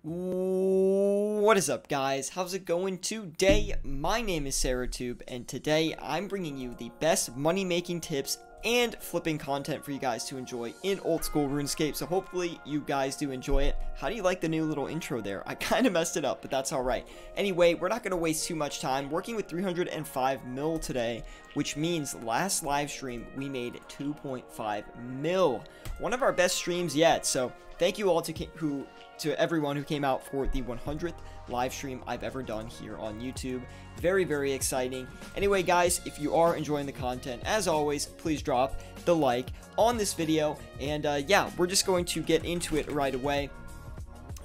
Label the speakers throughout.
Speaker 1: What is up, guys? How's it going today? My name is Syratube, and today I'm bringing you the best money-making tips and flipping content for you guys to enjoy in old school RuneScape, so hopefully you guys do enjoy it. How do you like the new little intro there? I kind of messed it up, but that's alright. Anyway, we're not going to waste too much time. Working with 305 mil today, which means last live stream we made 2.5 mil. One of our best streams yet, so thank you all to everyone who came out for the 100th live stream I've ever done here on YouTube. Very, very exciting. Anyway, guys, if you are enjoying the content, as always, please drop the like on this video. And yeah, we're just going to get into it right away.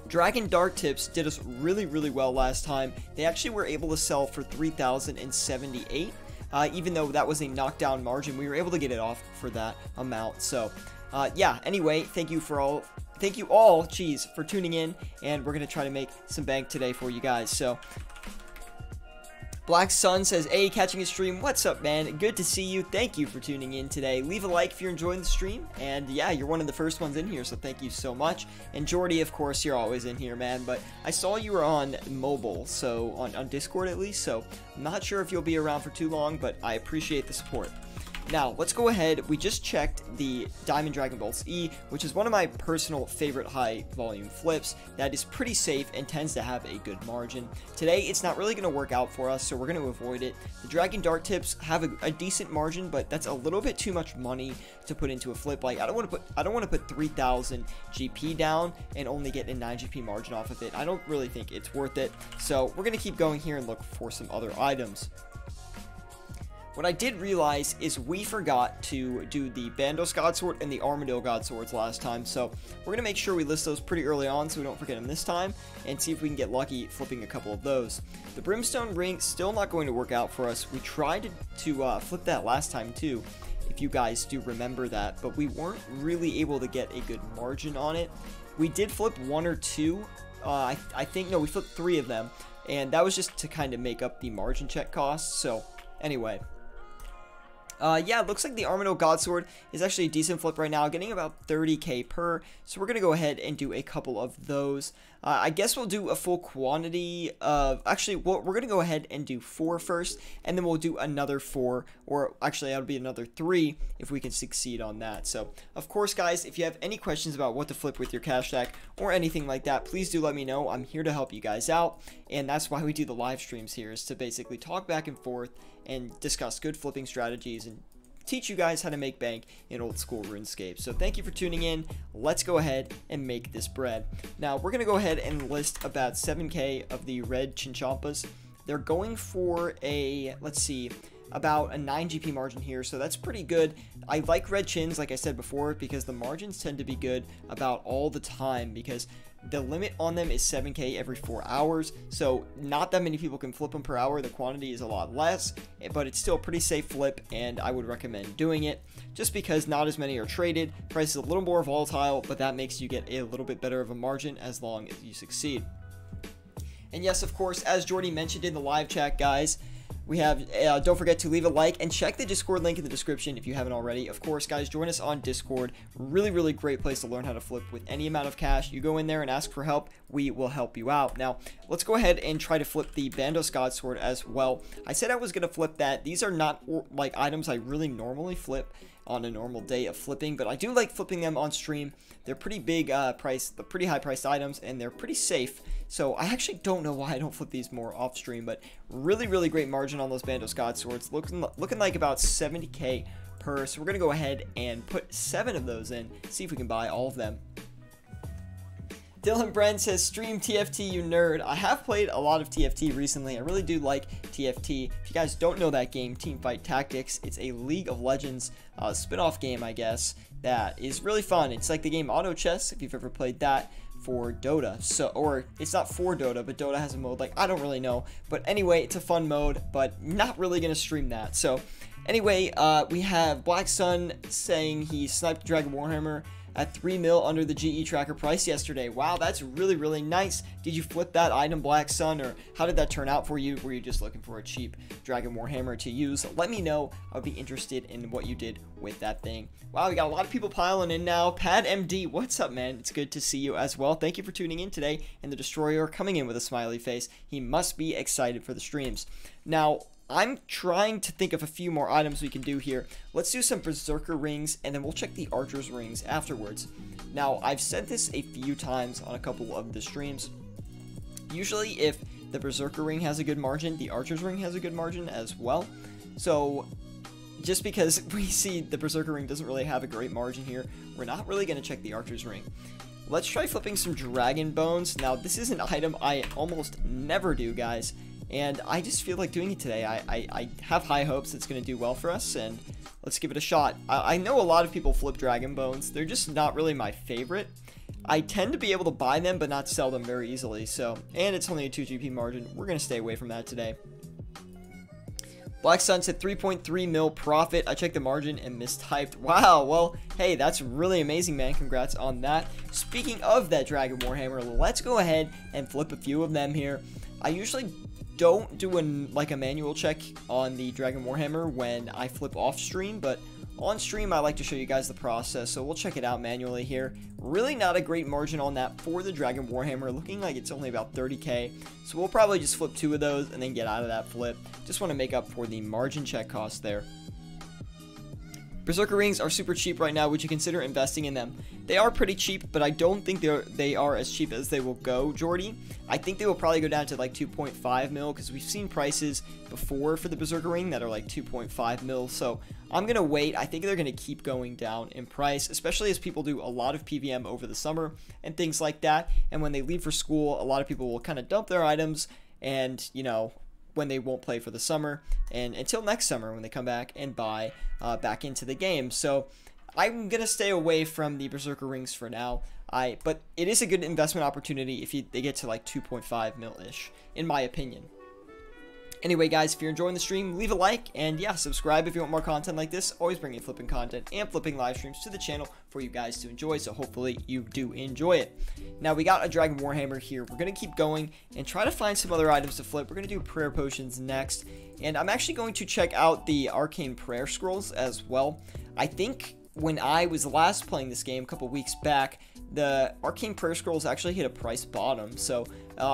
Speaker 1: Dragon Dart Tips did us really, really well last time. They actually were able to sell for 3,078. Even though that was a knockdown margin, we were able to get it off for that amount. So yeah, anyway, thank you all, geez, for tuning in, and we're going to try to make some bank today for you guys. So, Black Sun says, hey, catching a stream, what's up, man? Good to see you. Thank you for tuning in today. Leave a like if you're enjoying the stream, and yeah, you're one of the first ones in here, so thank you so much. And Jordy, of course, you're always in here, man, but I saw you were on mobile, so on Discord at least, so I'm not sure if you'll be around for too long, but I appreciate the support. Now, let's go ahead. We just checked the Diamond Dragon Bolts E, which is one of my personal favorite high volume flips that is pretty safe and tends to have a good margin. Today, it's not really going to work out for us, so we're going to avoid it. The Dragon Dart Tips have a decent margin, but that's a little bit too much money to put into a flip. Like, I don't want to put 3,000 GP down and only get a 9 GP margin off of it. I don't really think it's worth it. So we're going to keep going here and look for some other items. What I did realize is we forgot to do the Bandos Godsword and the Armadillo Godswords last time, so we're going to make sure we list those pretty early on so we don't forget them this time, and see if we can get lucky flipping a couple of those. The Brimstone Ring, still not going to work out for us. We tried to flip that last time too, if you guys do remember that, but we weren't really able to get a good margin on it. We did flip one or two, I think, no, we flipped 3 of them, and that was just to kind of make up the margin check costs, so anyway. Yeah, it looks like the Armadillo Godsword is actually a decent flip right now, getting about 30k per, so we're going to go ahead and do a couple of those. I guess we'll do a full quantity of, actually, we're going to go ahead and do 4 first, and then we'll do another 4, or actually that'll be another 3 if we can succeed on that. So, of course, guys, if you have any questions about what to flip with your cash stack or anything like that, please do let me know. I'm here to help you guys out, and that's why we do the live streams here, is to basically talk back and forth and discuss good flipping strategies and teach you guys how to make bank in old school RuneScape. So thank you for tuning in. Let's go ahead and make this bread. Now we're going to go ahead and list about 7k of the red Chinchampas. They're going for a, let's see, about a 9 GP margin here, so that's pretty good. I like red chins, like I said before, because the margins tend to be good about all the time, because the limit on them is 7k every 4 hours, so not that many people can flip them per hour. The quantity is a lot less, but it's still a pretty safe flip, and I would recommend doing it, just because not as many are traded. Price is a little more volatile, but that makes you get a little bit better of a margin as long as you succeed. And yes, of course, as Jordy mentioned in the live chat, guys, we have, don't forget to leave a like and check the Discord link in the description if you haven't already. Of course, guys, join us on Discord. Really, really great place to learn how to flip with any amount of cash. You go in there and ask for help. We will help you out. Now, let's go ahead and try to flip the Bandos Godsword as well. I said I was going to flip that. These are not like items I really normally flip on a normal day of flipping, but I do like flipping them on stream. They're pretty big pretty high priced items, and they're pretty safe. So I actually don't know why I don't flip these more off stream, but really, really great margin on those Bandos Godswords, looking like about 70k per. So we're gonna go ahead and put 7 of those in, see if we can buy all of them. Dylan Brent says, stream TFT, you nerd. I have played a lot of TFT recently. I really do like TFT. If you guys don't know that game, Teamfight Tactics, it's a League of Legends spin-off game, I guess, that is really fun. It's like the game Auto Chess, if you've ever played that, for Dota. So, or it's not for Dota, but Dota has a mode, like, I don't really know. But anyway, it's a fun mode, but not really going to stream that. So, anyway, we have Black Sun saying he sniped Dragon Warhammer. at 3 mil under the GE tracker price yesterday. Wow, that's really, really nice. Did you flip that item, Black Sun, or how did that turn out for you? Were you just looking for a cheap Dragon Warhammer to use? Let me know. I'll be interested in what you did with that thing. Wow, we got a lot of people piling in now. Pad MD, what's up, man? It's good to see you as well. Thank you for tuning in today. And the Destroyer coming in with a smiley face. He must be excited for the streams. Now, I'm trying to think of a few more items we can do here. Let's do some Berserker rings, and then we'll check the Archer's rings afterwards. Now, I've said this a few times on a couple of the streams. Usually, if the Berserker ring has a good margin, the Archer's ring has a good margin as well. So, just because we see the Berserker ring doesn't really have a great margin here, we're not really going to check the Archer's ring. Let's try flipping some Dragon Bones. Now, this is an item I almost never do, guys. And I just feel like doing it today. I have high hopes it's going to do well for us, and let's give it a shot. I know a lot of people flip Dragon Bones. They're just not really my favorite. I tend to be able to buy them, but not sell them very easily. So, and it's only a 2 GP margin. We're going to stay away from that today. Black Sun's at 3.3 mil profit. I checked the margin and mistyped. Wow, well, hey, that's really amazing, man. Congrats on that. Speaking of that Dragon Warhammer, let's go ahead and flip a few of them here. I usually don't do a manual check on the Dragon Warhammer when I flip off stream, but on stream I like to show you guys the process, so we'll check it out manually here. Really not a great margin on that for the Dragon Warhammer, looking like it's only about 30k, so we'll probably just flip 2 of those and then get out of that flip. Just want to make up for the margin check cost there. Berserker rings are super cheap right now. Would you consider investing in them? They are pretty cheap, but I don't think they are as cheap as they will go, Jordy. I think they will probably go down to like 2.5 mil, because we've seen prices before for the Berserker ring that are like 2.5 mil. So I'm going to wait. I think they're going to keep going down in price, especially as people do a lot of PVM over the summer and things like that. And when they leave for school, a lot of people will kind of dump their items and, you know, when they won't play for the summer, and until next summer when they come back and buy back into the game. So I'm gonna stay away from the Berserker rings for now. But it is a good investment opportunity if they get to like 2.5 mil-ish, in my opinion. Anyway, guys, if you're enjoying the stream, leave a like, and yeah, subscribe if you want more content like this. Always bringing flipping content and flipping live streams to the channel for you guys to enjoy, so hopefully you do enjoy it. Now, we got a Dragon Warhammer here. We're going to keep going and try to find some other items to flip. We're going to do prayer potions next, and I'm actually going to check out the arcane prayer scrolls as well. I think when I was last playing this game a couple weeks back, the arcane prayer scrolls actually hit a price bottom, so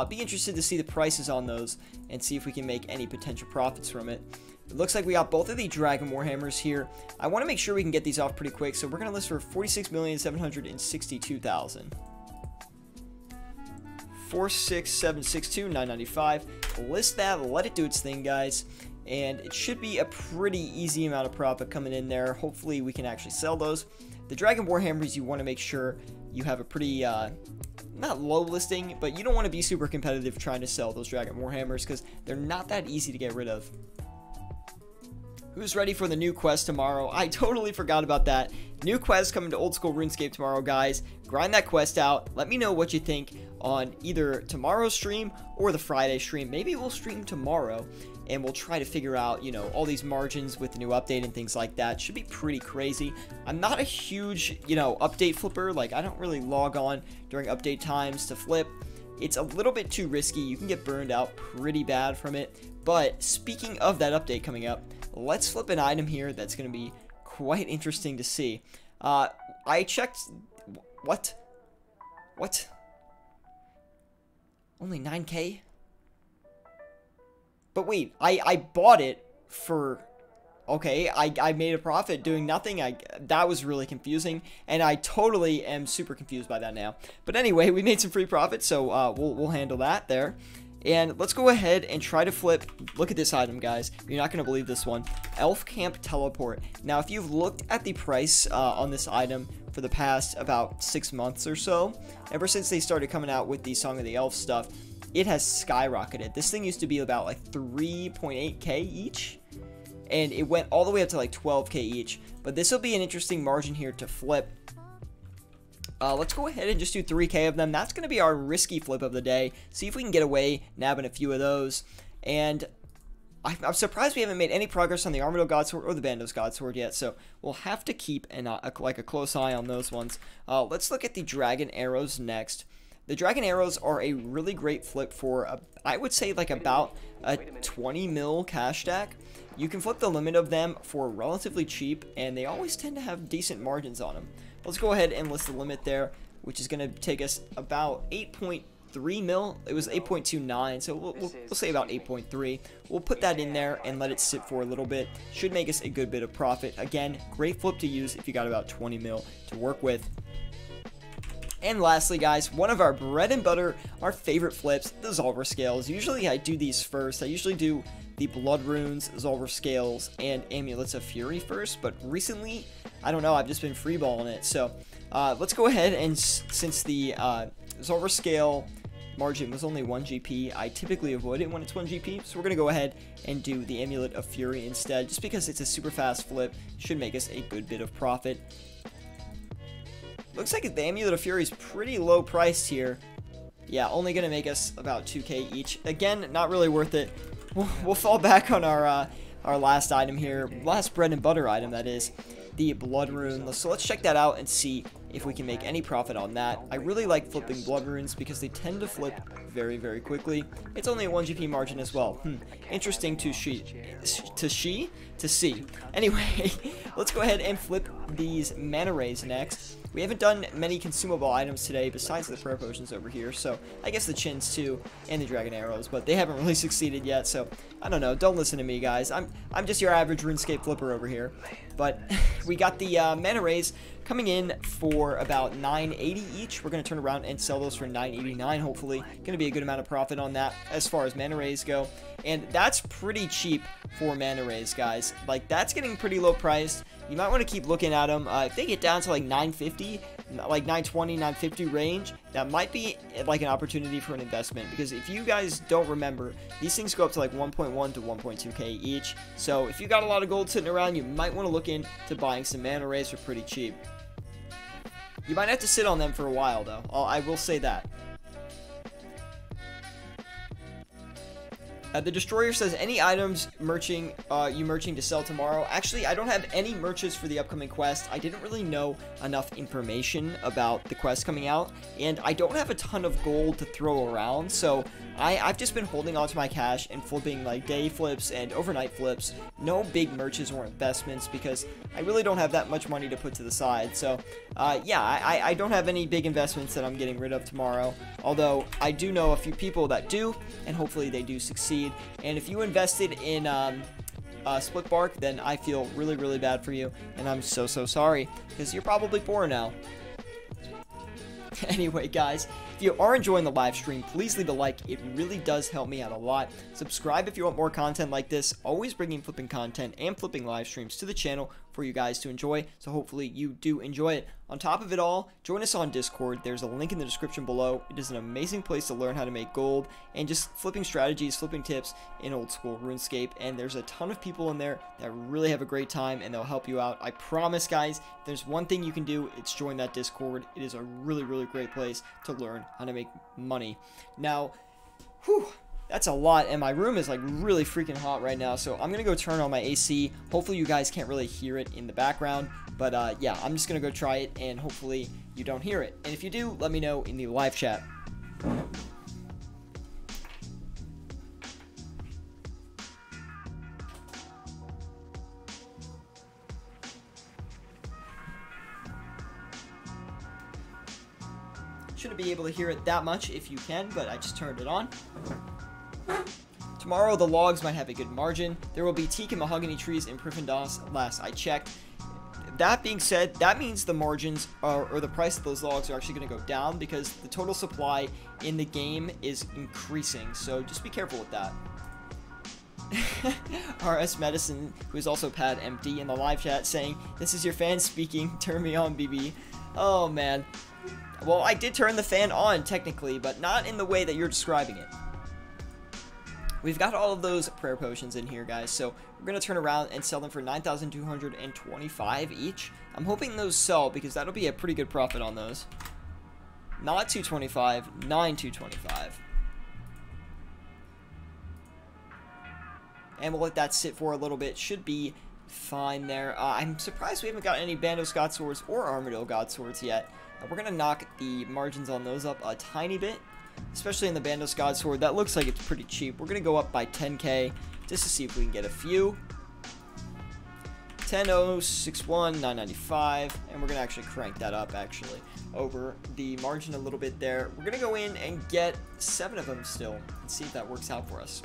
Speaker 1: be interested to see the prices on those and see if we can make any potential profits from it. It looks like we got both of the Dragon Warhammers here. I want to make sure we can get these off pretty quick, so we're going to list for 46,762,000. 46762,995. List that, let it do its thing, guys. And it should be a pretty easy amount of profit coming in there. Hopefully we can actually sell those. The Dragon Warhammers, you want to make sure you have a pretty, not low listing, but you don't want to be super competitive trying to sell those Dragon Warhammers because they're not that easy to get rid of. Who's ready for the new quest tomorrow? I totally forgot about that. New quest coming to Old School RuneScape tomorrow, guys. Grind that quest out. Let me know what you think on either tomorrow's stream or the Friday stream. Maybe we'll stream tomorrow and we'll try to figure out, you know, all these margins with the new update and things like that. Should be pretty crazy. I'm not a huge, you know, update flipper. Like, I don't really log on during update times to flip. It's a little bit too risky. You can get burned out pretty bad from it. But speaking of that update coming up, let's flip an item here that's going to be quite interesting to see. I checked... What? Only 9k? But wait, I bought it for... Okay, I made a profit doing nothing. That was really confusing, and I totally am super confused by that now. But anyway, we made some free profit, so we'll handle that there. And let's go ahead and try to flip. Look at this item, guys. You're not going to believe this one. Elf Camp Teleport. Now, if you've looked at the price on this item for the past about 6 months or so, ever since they started coming out with the Song of the Elf stuff, it has skyrocketed. This thing used to be about like 3.8k each, and it went all the way up to like 12k each. But this will be an interesting margin here to flip. Let's go ahead and just do 3k of them. That's going to be our risky flip of the day. See if we can get away nabbing a few of those. And I'm surprised we haven't made any progress on the Armadyl Godsword or the Bandos Godsword yet, so we'll have to keep like a close eye on those ones. Let's look at the Dragon Arrows next. The Dragon Arrows are a really great flip for, I would say, like about a 20 mil cash stack. You can flip the limit of them for relatively cheap, and they always tend to have decent margins on them. Let's go ahead and list the limit there, which is going to take us about 8.3 mil. It was 8.29, so we'll say about 8.3. We'll put that in there and let it sit for a little bit. Should make us a good bit of profit. Again, great flip to use if you got about 20 mil to work with. And lastly, guys, one of our bread and butter, our favorite flips, the Zolver Scales. Usually I do these first. I usually do the Blood Runes, Zolver Scales, and Amulets of Fury first, but recently, I don't know, I've just been freeballing it. So let's go ahead, and since the Zolver Scale margin was only 1 GP, I typically avoid it when it's 1 GP, so we're going to go ahead and do the Amulet of Fury instead, just because it's a super fast flip, should make us a good bit of profit. Looks like the Amulet of Fury is pretty low priced here. Yeah, only going to make us about 2k each. Again, not really worth it. We'll fall back on our last item here. Last bread and butter item, that is. The Blood Rune. So let's check that out and see if we can make any profit on that. I really like flipping Blood Runes because they tend to flip very, very quickly. It's only a 1 GP margin as well. Interesting to see. Anyway, let's go ahead and flip these Mana Rays next. We haven't done many consumable items today besides the prayer potions over here, so I guess the chins too, and the dragon arrows, but they haven't really succeeded yet, so I don't know. Don't listen to me, guys. I'm just your average RuneScape flipper over here. But we got the Mana Rays coming in for about 980 each. We're going to turn around and sell those for 989, hopefully. Going to be a good amount of profit on that as far as Mana Rays go. And that's pretty cheap for Mana Rays, guys. Like, that's getting pretty low priced. You might want to keep looking at them. If they get down to like 950, like 920, 950 range, that might be like an opportunity for an investment. Because if you guys don't remember, these things go up to like 1.1 to 1.2k each. So if you got a lot of gold sitting around, you might want to look into buying some Mana Rays for pretty cheap. You might have to sit on them for a while, though. I will say that. The Destroyer says, any items you merching to sell tomorrow? Actually, I don't have any merches for the upcoming quest. I didn't really know enough information about the quest coming out, and I don't have a ton of gold to throw around, so I've just been holding onto my cash and flipping like day flips and overnight flips. No big merches or investments because I really don't have that much money to put to the side. So yeah, I don't have any big investments that I'm getting rid of tomorrow, although I do know a few people that do, and hopefully they do succeed. And if you invested in Split Bark, then I feel really, really bad for you, and I'm so sorry, because you're probably poor now. Anyway, guys, if you are enjoying the live stream, please leave a like. It really does help me out a lot. Subscribe if you want more content like this. Always bringing flipping content and flipping live streams to the channel for you guys to enjoy, so hopefully you do enjoy it. On top of it all, join us on Discord. There's a link in the description below. It is an amazing place to learn how to make gold and just flipping strategies, flipping tips in old school RuneScape, and there's a ton of people in there that really have a great time, and they'll help you out. I promise, guys, if there's one thing you can do, it's join that Discord. It is a really, really great place to learn how to make money. Now, whew, that's a lot, and my room is like really freaking hot right now, so I'm gonna go turn on my AC. Hopefully you guys can't really hear it in the background, but yeah, I'm just gonna go try it, and hopefully you don't hear it. And if you do, let me know in the live chat. Shouldn't be able to hear it that much if you can, but I just turned it on. Tomorrow, the logs might have a good margin. There will be teak and mahogany trees in Prifendos, last I checked. That being said, that means the margins or the price of those logs are actually going to go down because the total supply in the game is increasing. So just be careful with that. RS Medicine, who is also Pad MD in the live chat, saying, "This is your fan speaking. Turn me on, BB." Oh man. Well, I did turn the fan on technically, but not in the way that you're describing it. We've got all of those prayer potions in here, guys, so we're going to turn around and sell them for 9,225 each. I'm hoping those sell because that'll be a pretty good profit on those. Not 225, 9,225. and we'll let that sit for a little bit. Should be fine there. I'm surprised we haven't got any Bandos God Swords or Armadillo God Swords yet. We're going to knock the margins on those up a tiny bit, especially in the Bandos God Sword. That looks like it's pretty cheap. We're going to go up by 10k just to see if we can get a few. 10,061, 995, and we're going to actually crank that up actually over the margin a little bit there. We're going to go in and get 7 of them still and see if that works out for us.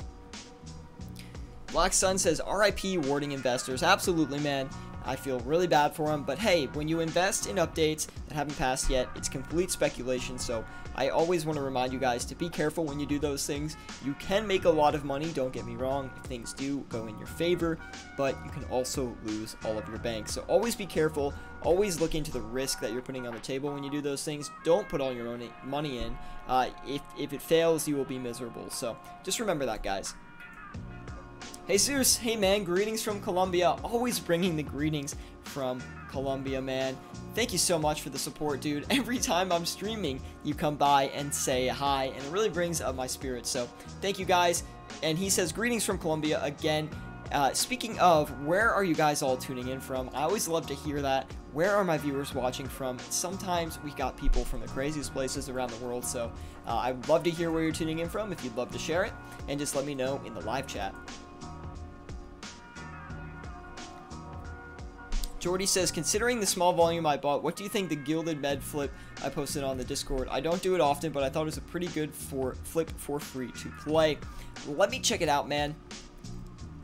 Speaker 1: Black Sun says, RIP warding investors. Absolutely, man. I feel really bad for them, but hey, when you invest in updates that haven't passed yet, it's complete speculation, so I always want to remind you guys to be careful when you do those things. You can make a lot of money, don't get me wrong, if things do go in your favor, but you can also lose all of your bank. So always be careful, always look into the risk that you're putting on the table when you do those things. Don't put all your money in. If it fails, you will be miserable, so just remember that, guys. Hey Zeus, hey man, greetings from Colombia. Always bringing the greetings from Colombia, man. Thank you so much for the support, dude. Every time I'm streaming, you come by and say hi, and it really brings up my spirit. So thank you guys. And he says, greetings from Colombia again. Speaking of, where are you guys all tuning in from? I always love to hear that. Where are my viewers watching from? Sometimes we got people from the craziest places around the world, so I'd love to hear where you're tuning in from if you'd love to share it, and just let me know in the live chat. Jordy says, considering the small volume I bought, what do you think the Gilded Med flip I posted on the Discord? I don't do it often, but I thought it was a pretty good flip for free to play. Let me check it out, man.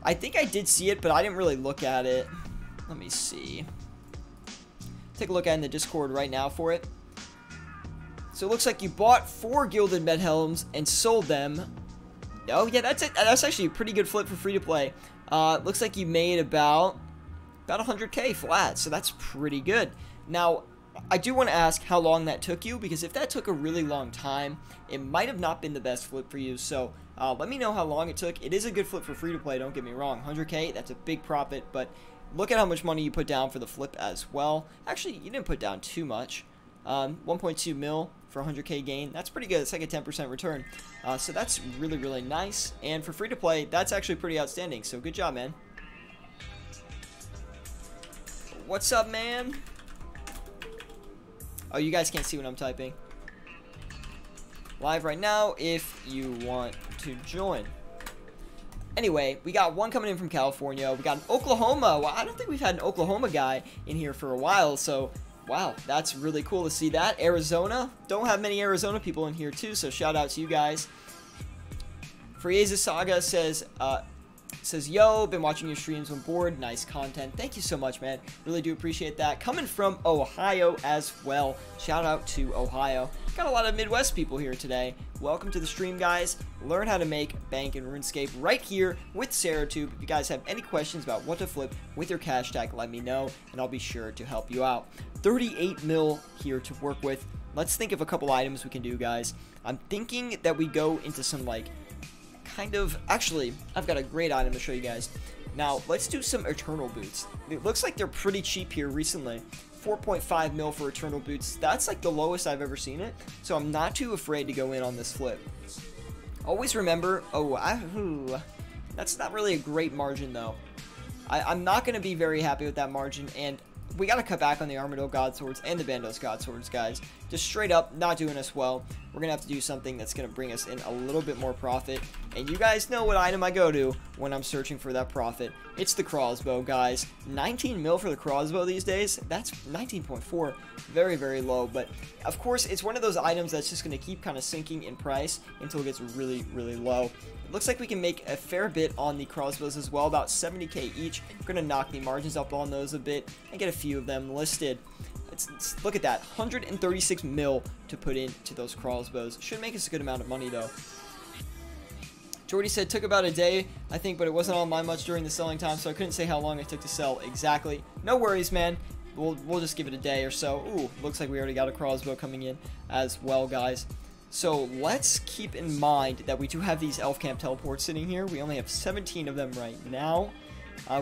Speaker 1: I think I did see it, but I didn't really look at it. Let me see. Take a look at it in the Discord right now for it. So it looks like you bought 4 Gilded Med helms and sold them. Oh, yeah, that's it. That's actually a pretty good flip for free to play. Looks like you made about 100k flat, so that's pretty good. Now, I do want to ask how long that took you, because if that took a really long time, it might have not been the best flip for you, so let me know how long it took. It is a good flip for free to play, don't get me wrong. 100k, that's a big profit, but look at how much money you put down for the flip as well. Actually, you didn't put down too much. 1.2 mil for 100k gain, that's pretty good. It's like a 10% return, so that's really, really nice, and for free to play, that's actually pretty outstanding, so good job, man. What's up, man? Oh, you guys can't see what I'm typing. Live right now if you want to join. Anyway, we got one coming in from California. We got an Oklahoma. Well, I don't think we've had an Oklahoma guy in here for a while, so wow, that's really cool to see that. Arizona. Don't have many Arizona people in here too, so shout out to you guys. Frieza Saga says, yo, been watching your streams on board. Nice content. Thank you so much, man. Really do appreciate that. Coming from Ohio as well. Shout out to Ohio. Got a lot of Midwest people here today. Welcome to the stream, guys. Learn how to make bank in RuneScape right here with Syratube. If you guys have any questions about what to flip with your cash tag, let me know, and I'll be sure to help you out. 38 mil here to work with. Let's think of a couple items we can do, guys. I'm thinking that we go into some, like, actually, I've got a great item to show you guys. Now, let's do some Eternal Boots. It looks like they're pretty cheap here recently. 4.5 mil for Eternal Boots. That's like the lowest I've ever seen it, so I'm not too afraid to go in on this flip. Always remember, that's not really a great margin though. I'm not going to be very happy with that margin, and we got to cut back on the Armadillo God Swords and the Bandos God Swords, guys. Just straight up not doing us well. We're going to have to do something that's going to bring us in a little bit more profit. And you guys know what item I go to when I'm searching for that profit. It's the crossbow, guys. 19 mil for the crossbow these days. That's 19.4. Very, very low. But, of course, it's one of those items that's just going to keep kind of sinking in price until it gets really, really low. It looks like we can make a fair bit on the crossbows as well, about 70k each. We're going to knock the margins up on those a bit and get a few of them listed. Look at that, 136 mil to put into those crossbows. Should make us a good amount of money, though. Jordy said, took about a day, I think, but it wasn't all mine much during the selling time, so I couldn't say how long it took to sell exactly. No worries, man. We'll just give it a day or so. Ooh, looks like we already got a crossbow coming in as well, guys. So let's keep in mind that we do have these elf camp teleports sitting here. We only have 17 of them right now.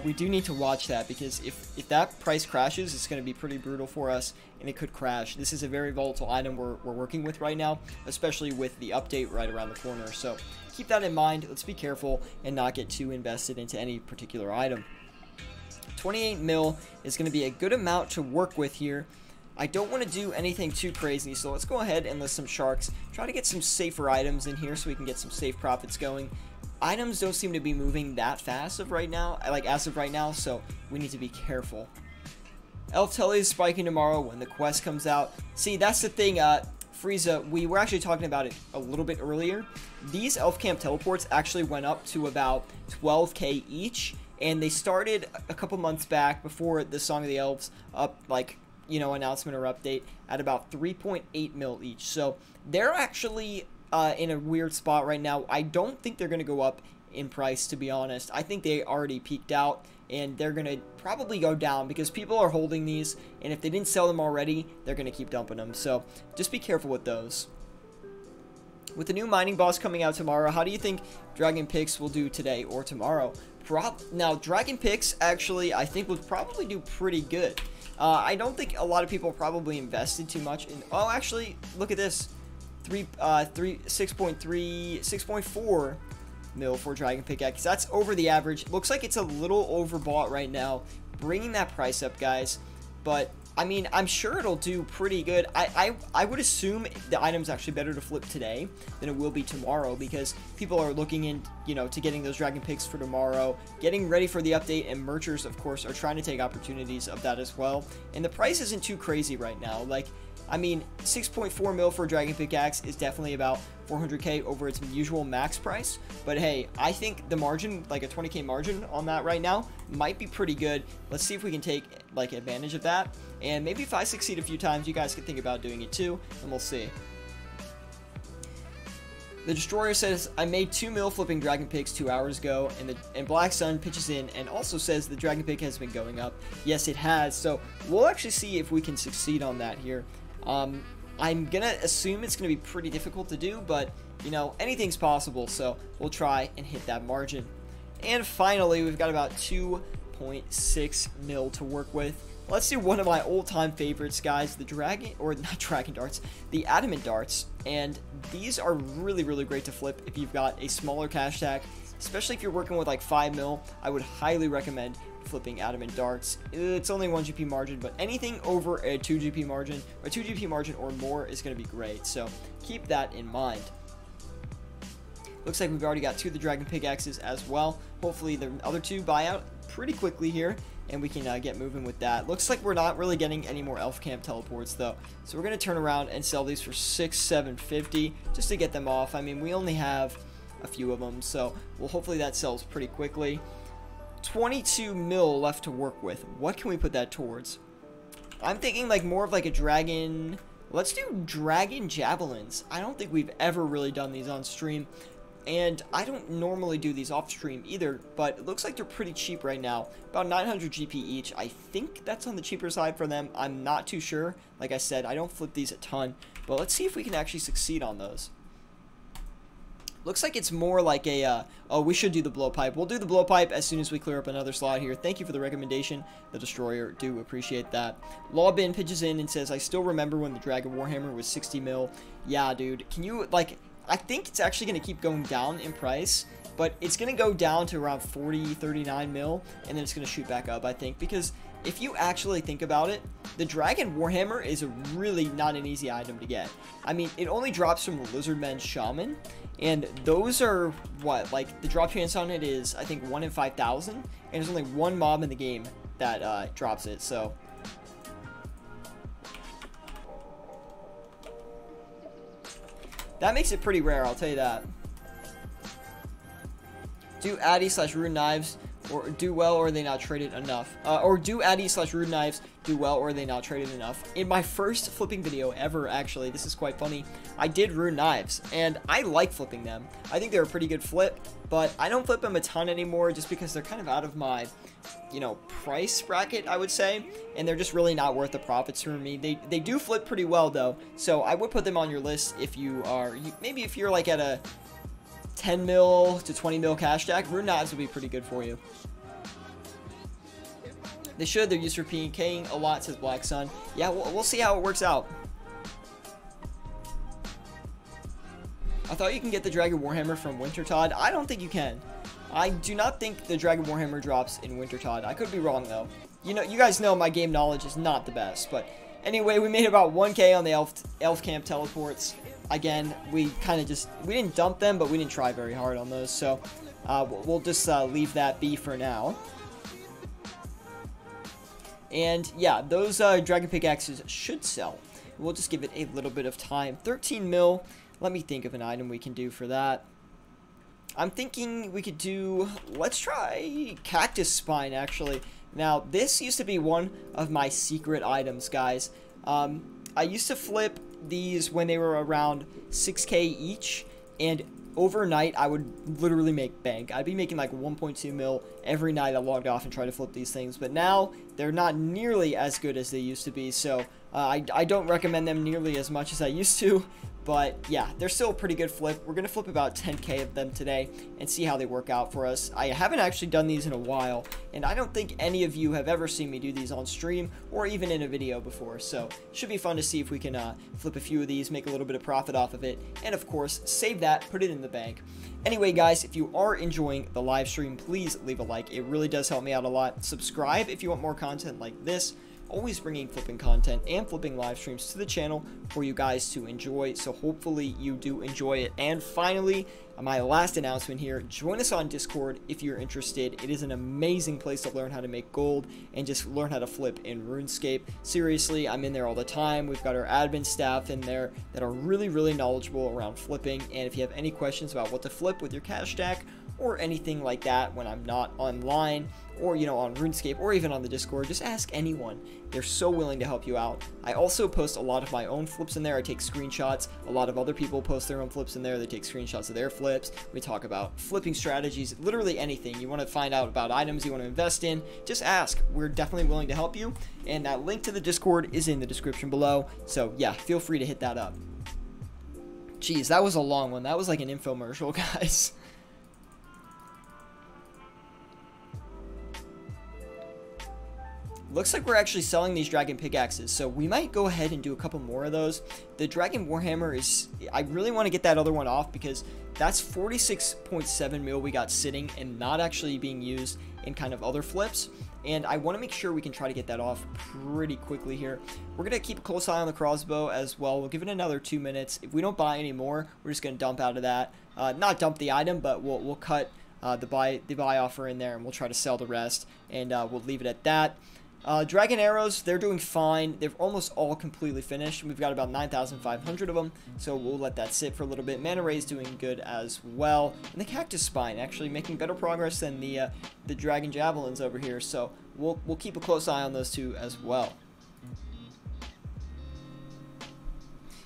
Speaker 1: We do need to watch that, because if that price crashes, it's going to be pretty brutal for us, and it could crash. This is a very volatile item we're working with right now, especially with the update right around the corner. So keep that in mind. Let's be careful and not get too invested into any particular item. 28 mil is going to be a good amount to work with here. I don't want to do anything too crazy, so let's go ahead and list some sharks. Try to get some safer items in here so we can get some safe profits going. Items don't seem to be moving that fast as of right now, so we need to be careful. Elf Telly is spiking tomorrow when the quest comes out. See, that's the thing, Frieza, we were actually talking about it a little bit earlier. These Elf Camp teleports actually went up to about 12k each, and they started a couple months back before the Song of the Elves up, like, you know, announcement or update, at about 3.8 mil each. So they're actually in a weird spot right now. I don't think they're going to go up in price, to be honest. I think they already peaked out, and they're going to probably go down because people are holding these, and if they didn't sell them already, they're going to keep dumping them. So just be careful with those. With the new mining boss coming out tomorrow, how do you think Dragon Picks will do today or tomorrow? Now, Dragon Picks, actually, I think would probably do pretty good. I don't think a lot of people probably invested too much in... Oh, actually, look at this. 6.4 mil for Dragon Pickaxe. That's over the average. Looks like it's a little overbought right now, bringing that price up, guys. But I mean, I'm sure it'll do pretty good. I would assume the item's actually better to flip today than it will be tomorrow, because people are looking in, you know, to getting those Dragon Picks for tomorrow, getting ready for the update, and merchers, of course, are trying to take opportunities of that as well. And the price isn't too crazy right now. Like, I mean, 6.4 mil for a Dragon Pickaxe is definitely about 400k over its usual max price. But hey, I think the margin, like a 20k margin on that right now, might be pretty good. Let's see if we can take like advantage of that. And maybe if I succeed a few times, you guys can think about doing it too, and we'll see. The Destroyer says, I made 2 mil flipping Dragon Picks 2 hours ago, and Black Sun pitches in and also says the Dragon Pick has been going up. Yes, it has. So we'll actually see if we can succeed on that here. I'm gonna assume it's gonna be pretty difficult to do, but you know, anything's possible, so we'll try and hit that margin. And finally, we've got about 2.6 mil to work with. Let's do one of my old-time favorites, guys, the the Adamant Darts. And these are really, really great to flip if you've got a smaller cash stack, especially if you're working with like 5 mil. I would highly recommend flipping Adamant Darts. It's only 1 GP margin, but anything over a 2 GP margin, or 2 GP margin or more is going to be great, so keep that in mind. Looks like we've already got 2 of the Dragon Pickaxes as well. Hopefully the other 2 buy out pretty quickly here, and we can get moving with that. Looks like we're not really getting any more Elf Camp teleports though, so we're going to turn around and sell these for 750 just to get them off. I mean, we only have a few of them, so well, hopefully that sells pretty quickly. 22 mil left to work with. What can we put that towards? I'm thinking like more of like a dragon. Let's do dragon javelins. I don't think we've ever really done these on stream, and I don't normally do these off stream either, but it looks like they're pretty cheap right now, about 900 GP each. I think that's on the cheaper side for them. I'm not too sure. Like I said, I don't flip these a ton, but let's see if we can actually succeed on those. Looks like it's more like a, oh, we should do the blowpipe. We'll do the blowpipe as soon as we clear up another slot here. Thank you for the recommendation, the Destroyer. Do appreciate that. Lawbin pitches in and says, I still remember when the Dragon Warhammer was 60 mil. Yeah, dude. Can you, like, I think it's actually going to keep going down in price, but it's going to go down to around 40, 39 mil, and then it's going to shoot back up, I think, because if you actually think about it, the Dragon Warhammer is a really not an easy item to get. I mean, it only drops from the Lizardman Shaman, and those are, what, like, the drop chance on it is, I think, 1 in 5,000, and there's only one mob in the game that drops it, so that makes it pretty rare, I'll tell you that. Do Addy/Rune Knives or do well, or are they not traded enough? Or do Addy/Rune Knives do well, or are they not traded enough? In my first flipping video ever, actually, this is quite funny, I did Rune Knives, and I like flipping them. I think they're a pretty good flip, but I don't flip them a ton anymore just because they're kind of out of my, you know, price bracket, I would say, and they're just really not worth the profits for me. They do flip pretty well, though, so I would put them on your list if you are, maybe if you're like at a 10 mil to 20 mil cash stack. Rune Knives would be pretty good for you. They should. They're used for PKing a lot, says Black Sun. Yeah, we'll see how it works out. I thought you can get the Dragon Warhammer from Wintertod. I don't think you can. I do not think the Dragon Warhammer drops in Wintertod. I could be wrong, though. You know, you guys know my game knowledge is not the best. But anyway, we made about 1K on the elf camp teleports. Again, we kind of just... We didn't dump them, but we didn't try very hard on those. So we'll just leave that be for now. And yeah, those Dragon Pickaxes should sell. We'll just give it a little bit of time. 13 mil. Let me think of an item we can do for that. I'm thinking we could do... Let's try Cactus Spine, actually. Now, this used to be one of my secret items, guys. I used to flip these when they were around 6K each. And overnight, I would literally make bank. I'd be making like 1.2 mil every night I logged off and tried to flip these things. But now, they're not nearly as good as they used to be. So, I don't recommend them nearly as much as I used to. But yeah, they're still a pretty good flip. We're going to flip about 10K of them today and see how they work out for us. I haven't actually done these in a while, and I don't think any of you have ever seen me do these on stream or even in a video before. So it should be fun to see if we can flip a few of these, make a little bit of profit off of it, and of course, save that, put it in the bank. Anyway, guys, if you are enjoying the live stream, please leave a like. It really does help me out a lot. Subscribe if you want more content like this. Always bringing flipping content and flipping live streams to the channel for you guys to enjoy, so hopefully you do enjoy it. And finally, my last announcement here, join us on Discord if you're interested. It is an amazing place to learn how to make gold and just learn how to flip in RuneScape. Seriously, I'm in there all the time. We've got our admin staff in there that are really knowledgeable around flipping, and if you have any questions about what to flip with your cash stack or anything like that when I'm not online, or you know, on RuneScape, or even on the Discord, just ask anyone. They're so willing to help you out. I also post a lot of my own flips in there. I take screenshots. A lot of other people post their own flips in there. They take screenshots of their flips. We talk about flipping strategies, literally anything. You want to find out about items you want to invest in, just ask. We're definitely willing to help you, and that link to the Discord is in the description below. So yeah, feel free to hit that up. Jeez, that was a long one. That was like an infomercial, guys. Looks like we're actually selling these Dragon Pickaxes, so we might go ahead and do a couple more of those. The Dragon Warhammer is... I really want to get that other one off because that's 46.7 mil we got sitting and not actually being used in kind of other flips. And I want to make sure we can try to get that off pretty quickly here. We're going to keep a close eye on the crossbow as well. We'll give it another 2 minutes. If we don't buy any more, we're just going to dump out of that. Not dump the item, but we'll cut the buy offer in there and we'll try to sell the rest. And we'll leave it at that. Dragon arrows, they're doing fine. They're almost all completely finished. We've got about 9,500 of them, so we'll let that sit for a little bit. Mana Ray is doing good as well. And the Cactus Spine actually making better progress than the Dragon Javelins over here, so we'll keep a close eye on those two as well.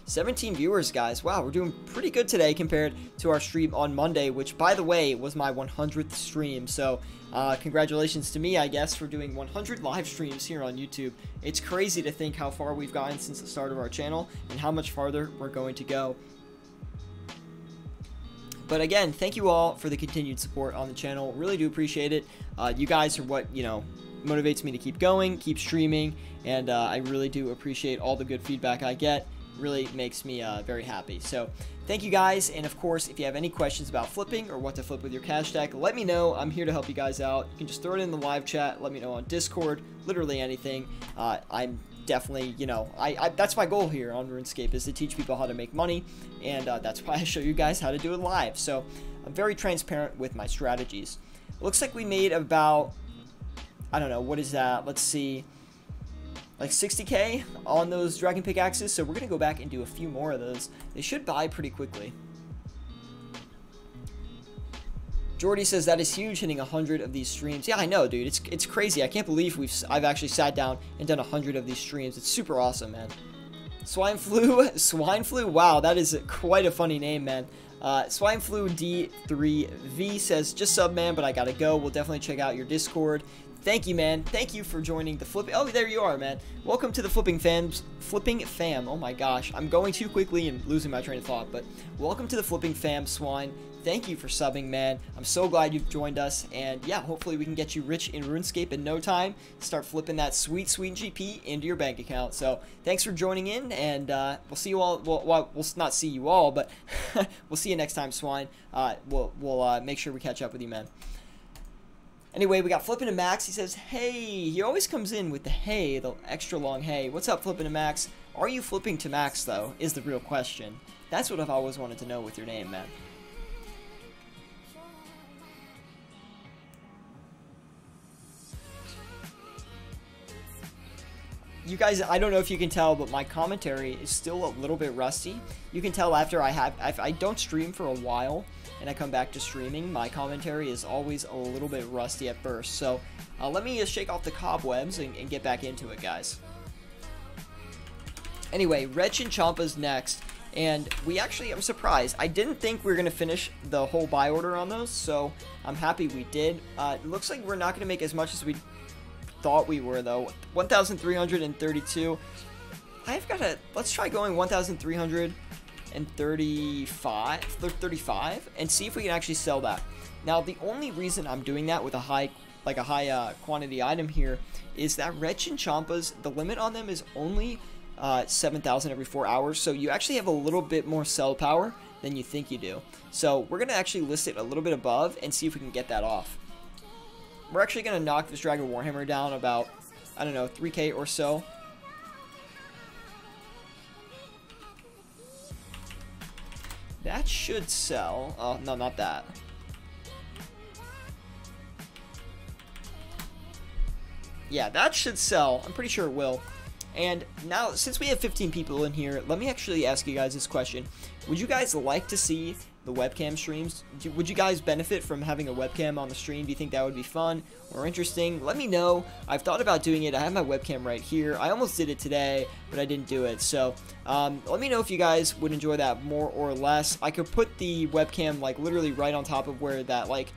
Speaker 1: 17 viewers, guys. Wow, we're doing pretty good today compared to our stream on Monday, which, by the way, was my 100th stream. So, congratulations to me, I guess, for doing 100 live streams here on YouTube. It's crazy to think how far we've gotten since the start of our channel and how much farther we're going to go. But again, thank you all for the continued support on the channel. Really do appreciate it. You guys are what, you know, motivates me to keep going, keep streaming, and I really do appreciate all the good feedback I get. Really makes me very happy. So thank you guys, and of course, if you have any questions about flipping or what to flip with your cash stack, let me know. I'm here to help you guys out. You can just throw it in the live chat, let me know on Discord, literally anything. I'm definitely, you know, that's my goal here on RuneScape, is to teach people how to make money, and that's why I show you guys how to do it live. So I'm very transparent with my strategies. It looks like we made about, I don't know, what is that? Let's see, like 60K on those Dragon Pickaxes, so we're going to go back and do a few more of those. They should buy pretty quickly. Jordy says that is huge, hitting 100 of these streams. Yeah, I know, dude. It's crazy. I can't believe I've actually sat down and done 100 of these streams. It's super awesome, man. Swine Flu? Swine Flu? Wow, that is quite a funny name, man. Swine Flu D3V says, just sub, man, but I gotta go. We'll definitely check out your Discord. Thank you, man. Thank you for joining the flipping. Oh, there you are, man. Welcome to the flipping fam. Oh my gosh, I'm going too quickly and losing my train of thought. But welcome to the flipping fam, Swine. Thank you for subbing, man. I'm so glad you've joined us. And yeah, hopefully we can get you rich in RuneScape in no time. Start flipping that sweet, sweet GP into your bank account. So thanks for joining in, and we'll see you all. Well, we'll not see you all, but we'll see you next time, Swine. We'll make sure we catch up with you, man. Anyway, we got Flippin' to Max. He says, hey, he always comes in with the hey, the extra long hey. What's up, Flippin' to Max? Are you flipping to Max, though, is the real question. That's what I've always wanted to know with your name, man. You guys, I don't know if you can tell, but my commentary is still a little bit rusty. You can tell after if I don't stream for a while, and I come back to streaming, my commentary is always a little bit rusty at first. So let me just shake off the cobwebs and get back into it, guys. Anyway, Wretch and Champa's next, and I'm surprised. I didn't think we were going to finish the whole buy order on those, so I'm happy we did. It looks like we're not going to make as much as we thought we were, though. 1,332. Let's try going 1,335 and see if we can actually sell that. Now, the only reason I'm doing that with a high quantity item here is that Wretch and Champas, the limit on them is only 7,000 every 4 hours, so you actually have a little bit more sell power than you think you do. So we're going to actually list it a little bit above and see if we can get that off. We're actually going to knock this Dragon Warhammer down about, I don't know, 3k or so. That should sell. Oh, no, not that. Yeah, that should sell. I'm pretty sure it will. And now, since we have 15 people in here, let me actually ask you guys this question. Would you guys like to see the webcam streams? Would you guys benefit from having a webcam on the stream? Do you think that would be fun or interesting? Let me know. I've thought about doing it. I have my webcam right here. I almost did it today, but I didn't do it. So let me know if you guys would enjoy that more or less. I could put the webcam like literally right on top of where that like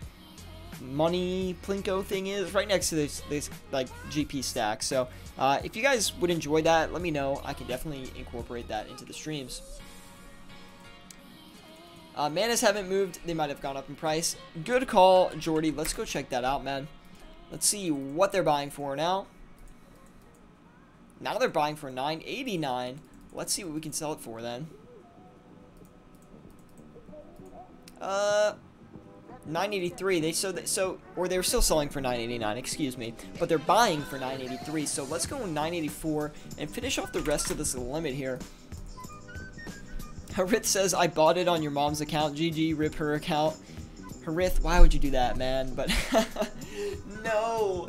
Speaker 1: money plinko thing is, right next to this like GP stack. So if you guys would enjoy that, let me know. I can definitely incorporate that into the streams. Manas haven't moved. They might have gone up in price. Good call, Jordy. Let's go check that out, man. Let's see what they're buying for now. Now they're buying for $9.89. Let's see what we can sell it for then. $9.83. Or they were still selling for $9.89. Excuse me, but they're buying for $9.83. So let's go $9.84 and finish off the rest of this limit here. Harith says, I bought it on your mom's account. GG, rip her account. Harith, why would you do that, man? But, no.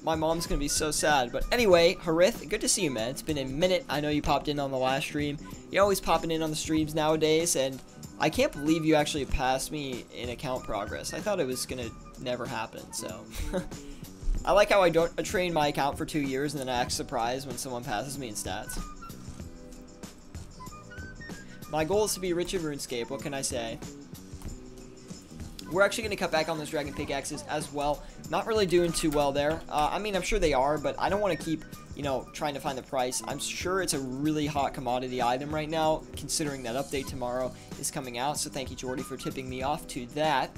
Speaker 1: My mom's going to be so sad. But anyway, Harith, good to see you, man. It's been a minute. I know you popped in on the last stream. You're always popping in on the streams nowadays. And I can't believe you actually passed me in account progress. I thought it was going to never happen, so. I like how I don't train my account for 2 years and then I act surprised when someone passes me in stats. My goal is to be rich in RuneScape, what can I say? We're actually going to cut back on those Dragon Pickaxes as well. Not really doing too well there. I mean, I'm sure they are, but I don't want to keep, you know, trying to find the price. I'm sure it's a really hot commodity item right now, considering that update tomorrow is coming out. So thank you, Jordy, for tipping me off to that.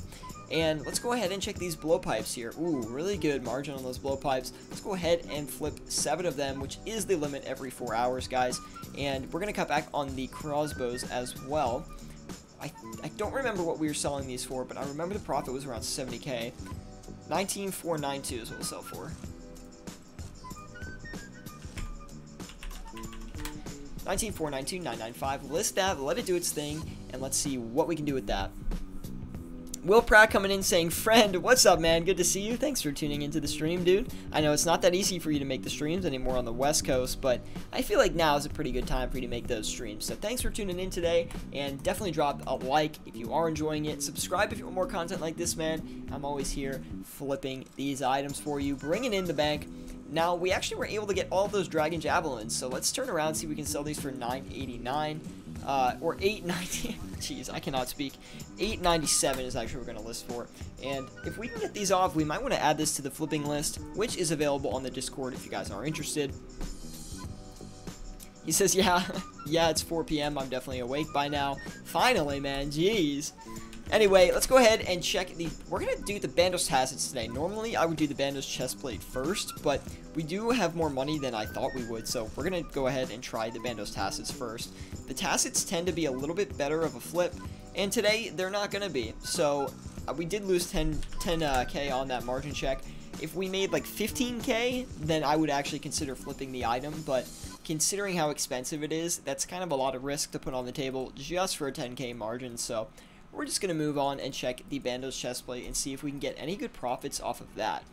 Speaker 1: And let's go ahead and check these blowpipes here. Ooh, really good margin on those blowpipes. Let's go ahead and flip 7 of them, which is the limit every 4 hours, guys. And we're going to cut back on the crossbows as well. I don't remember what we were selling these for, but I remember the profit was around 70k. 19,492 is what we'll sell for. 19,492, 995. List that, let it do its thing, and let's see what we can do with that. Will Pratt coming in saying, friend, what's up, man? Good to see you. Thanks for tuning into the stream, dude. I know it's not that easy for you to make the streams anymore on the West Coast, but I feel like now is a pretty good time for you to make those streams. So thanks for tuning in today, and definitely drop a like if you are enjoying it. Subscribe if you want more content like this, man. I'm always here flipping these items for you, bringing in the bank. Now, we actually were able to get all of those Dragon Javelins, so let's turn around and see if we can sell these for $9.89. or 890. Jeez, I cannot speak. 897 is actually what we're going to list for. And if we can get these off, we might want to add this to the flipping list, which is available on the Discord if you guys are interested. He says, yeah, it's 4 p.m. I'm definitely awake by now. Finally, man, jeez. Anyway, let's go ahead and check the... We're going to do the Bandos Tassets today. Normally, I would do the Bandos Chestplate first, but we do have more money than I thought we would, so we're going to go ahead and try the Bandos Tassets first. The Tassets tend to be a little bit better of a flip, and today, they're not going to be. So, we did lose 10K on that margin check. If we made like 15K, then I would actually consider flipping the item, but considering how expensive it is, that's kind of a lot of risk to put on the table just for a 10K margin, so... We're just going to move on and check the Bandos chestplate and see if we can get any good profits off of that.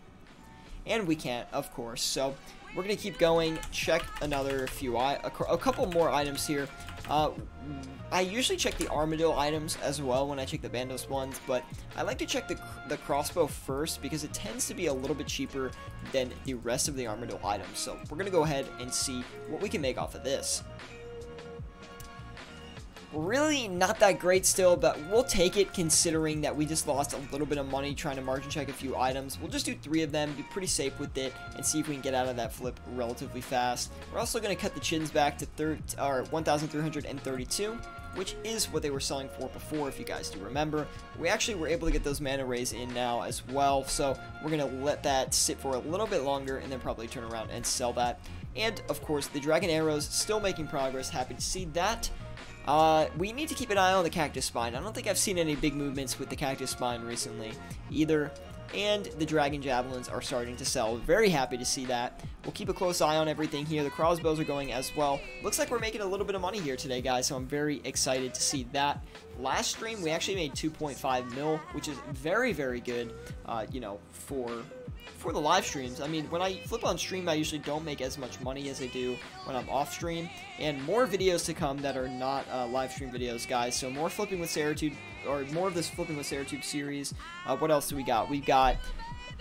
Speaker 1: And we can't, of course. So we're going to keep going, check another few, a couple more items here. I usually check the Armadillo items as well when I check the Bandos ones, but I like to check the crossbow first because it tends to be a little bit cheaper than the rest of the Armadillo items. So we're going to go ahead and see what we can make off of this. Really not that great still, but we'll take it considering that we just lost a little bit of money trying to margin check a few items. We'll just do 3 of them, be pretty safe with it, and see if we can get out of that flip relatively fast. We're also going to cut the chins back to 1,332, which is what they were selling for before, if you guys do remember. We actually were able to get those mana rays in now as well, so we're going to let that sit for a little bit longer and then probably turn around and sell that. And, of course, the Dragon Arrows still making progress. Happy to see that. We need to keep an eye on the Cactus Spine. I don't think I've seen any big movements with the Cactus Spine recently either. And the Dragon Javelins are starting to sell. Very happy to see that. We'll keep a close eye on everything here. The crossbows are going as well. Looks like we're making a little bit of money here today, guys, so I'm very excited to see that. Last stream, we actually made 2.5 mil, which is very, very good, you know, for the live streams. I mean, when I flip on stream, I usually don't make as much money as I do when I'm off stream, and more videos to come that are not live stream videos, guys. So more flipping with Syratube, or more of this flipping with Syratube series. What else do we got? We got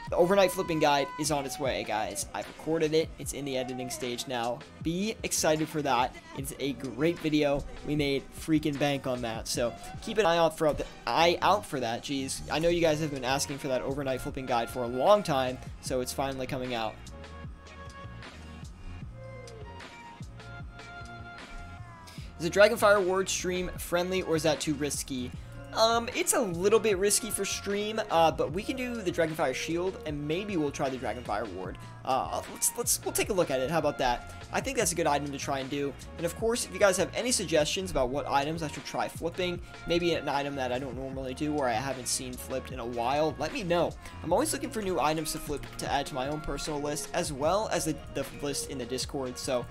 Speaker 1: the overnight flipping guide is on its way, guys. I've recorded it. It's in the editing stage now. Be excited for that. It's a great video. We made freaking bank on that. So keep an eye out for that. Jeez, I know you guys have been asking for that overnight flipping guide for a long time, so it's finally coming out. Is the Dragonfire Ward stream friendly, or is that too risky? It's a little bit risky for stream, but we can do the Dragonfire Shield, and maybe we'll try the Dragonfire Ward. We'll take a look at it. How about that? I think that's a good item to try and do. And of course, if you guys have any suggestions about what items I should try flipping, maybe an item that I don't normally do or I haven't seen flipped in a while, let me know. I'm always looking for new items to flip to add to my own personal list, as well as the list in the Discord. So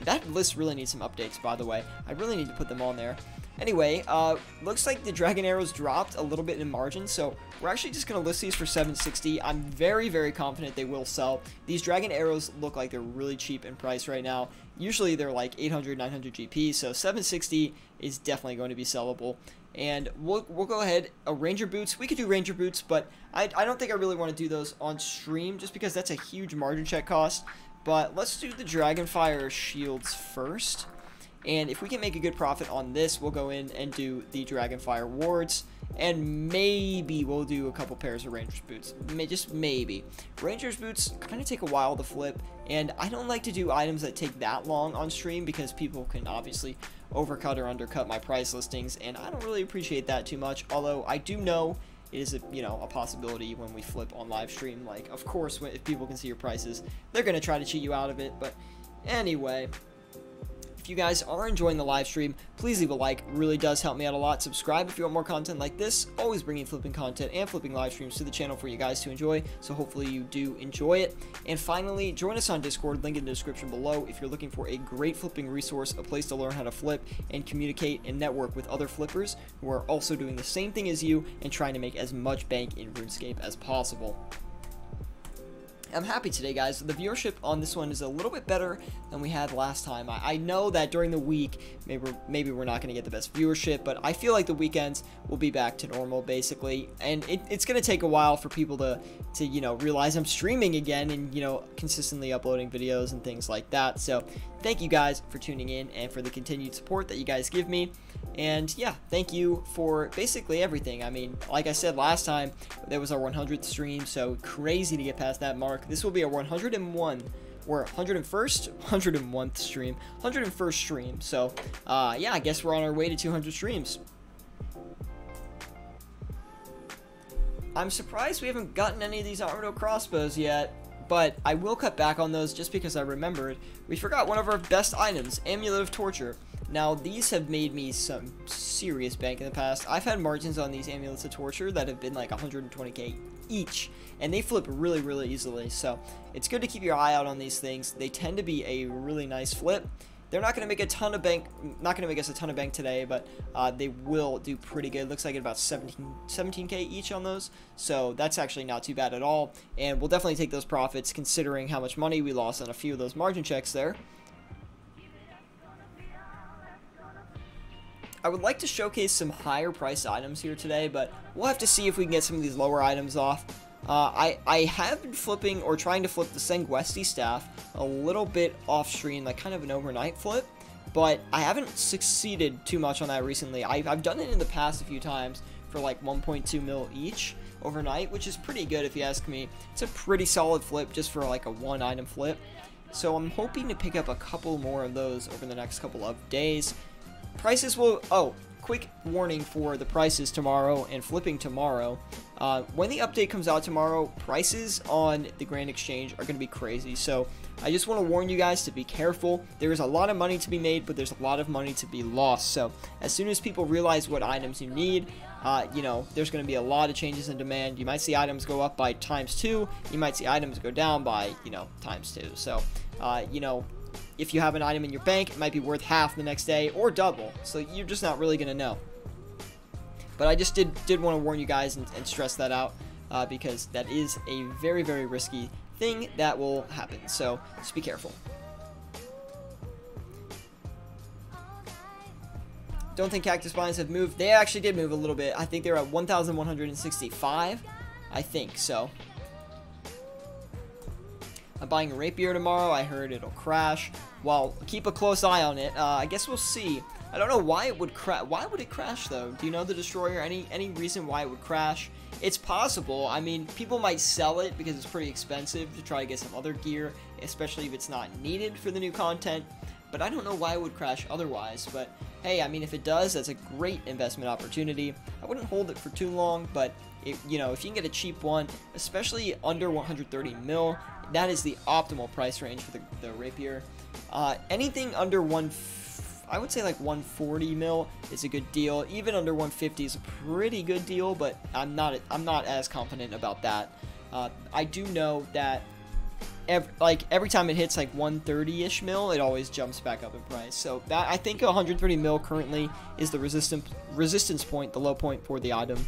Speaker 1: that list really needs some updates, by the way. I really need to put them on there. Anyway, looks like the Dragon Arrows dropped a little bit in margin, so we're actually just going to list these for 760. I'm very, very confident they will sell. These Dragon Arrows look like they're really cheap in price right now. Usually they're like 800, 900 GP, so 760 is definitely going to be sellable. And we'll go ahead, Ranger Boots, we could do Ranger Boots, but I don't think I really want to do those on stream, just because that's a huge margin check cost. But let's do the Dragonfire Shields first. And if we can make a good profit on this, we'll go in and do the Dragonfire Wards. And maybe we'll do a couple pairs of Ranger's Boots. Just maybe. Ranger's Boots kind of take a while to flip. And I don't like to do items that take that long on stream, because people can obviously overcut or undercut my price listings. And I don't really appreciate that too much. Although I do know it is a possibility when we flip on live stream. Like, of course, if people can see your prices, they're going to try to cheat you out of it. But anyway, if you guys are enjoying the live stream, please leave a like. It really does help me out a lot. Subscribe if you want more content like this. Always bringing flipping content and flipping live streams to the channel for you guys to enjoy, so hopefully you do enjoy it. And finally, join us on Discord, link in the description below, if you're looking for a great flipping resource, a place to learn how to flip and communicate and network with other flippers who are also doing the same thing as you and trying to make as much bank in RuneScape as possible. I'm happy today, guys. The viewership on this one is a little bit better than we had last time. I know that during the week, maybe we're not going to get the best viewership, but I feel like the weekends will be back to normal, basically. And it's going to take a while for people to realize I'm streaming again and, consistently uploading videos and things like that. So thank you guys for tuning in and for the continued support that you guys give me. And yeah, thank you for basically everything. I mean, like I said last time, there was our 100th stream, so crazy to get past that mark. This will be our 101 or 101st stream, 101st stream. So yeah, I guess we're on our way to 200 streams. I'm surprised we haven't gotten any of these Armadillo crossbows yet, but I will cut back on those just because I remembered we forgot one of our best items, Amulet of Torture. Now, these have made me some serious bank in the past. I've had margins on these Amulets of Torture that have been like 120k each, and they flip really, really easily, so it's good to keep your eye out on these things. They tend to be a really nice flip. They're not going to make a ton of bank, not going to make us a ton of bank today, but they will do pretty good. Looks like about 17k each on those, so that's actually not too bad at all, and we'll definitely take those profits considering how much money we lost on a few of those margin checks there. I would like to showcase some higher priced items here today, but we'll have to see if we can get some of these lower items off. I have been flipping or trying to flip the Sanguesti staff a little bit off stream, like kind of an overnight flip, but I haven't succeeded too much on that recently. I've done it in the past a few times for like 1.2 mil each overnight, which is pretty good if you ask me. It's a pretty solid flip just for like a one item flip. So I'm hoping to pick up a couple more of those over the next couple of days. Prices will, oh, quick warning for the prices tomorrow and flipping tomorrow. When the update comes out tomorrow, prices on the Grand Exchange are going to be crazy. So I just want to warn you guys to be careful. There is a lot of money to be made, but there's a lot of money to be lost. So as soon as people realize what items you need, you know, there's going to be a lot of changes in demand. You might see items go up by ×2. You might see items go down by, you know, ×2. So, you know, if you have an item in your bank, it might be worth half the next day or double. So you're just not really going to know. But I just did want to warn you guys and stress that out because that is a very, very risky thing that will happen. So just be careful. Don't think Cactus Spines have moved. They actually did move a little bit. I think they're at 1,165. I think so. I'm buying a rapier tomorrow. I heard it'll crash. Well, keep a close eye on it. I guess we'll see. I don't know why it would crash. Why would it crash though? Do you know the destroyer? Any reason why it would crash? It's possible. I mean, people might sell it because it's pretty expensive to try to get some other gear, especially if it's not needed for the new content. But I don't know why it would crash otherwise. But hey, I mean, if it does, that's a great investment opportunity. I wouldn't hold it for too long, but you know, if you can get a cheap one, especially under 130 mil, that is the optimal price range for the rapier. Anything under I would say like 140 mil is a good deal. Even under 150 is a pretty good deal, but I'm not as confident about that. I do know that every time it hits like 130-ish mil, it always jumps back up in price. So that, I think 130 mil currently is the resistance point, the low point for the item.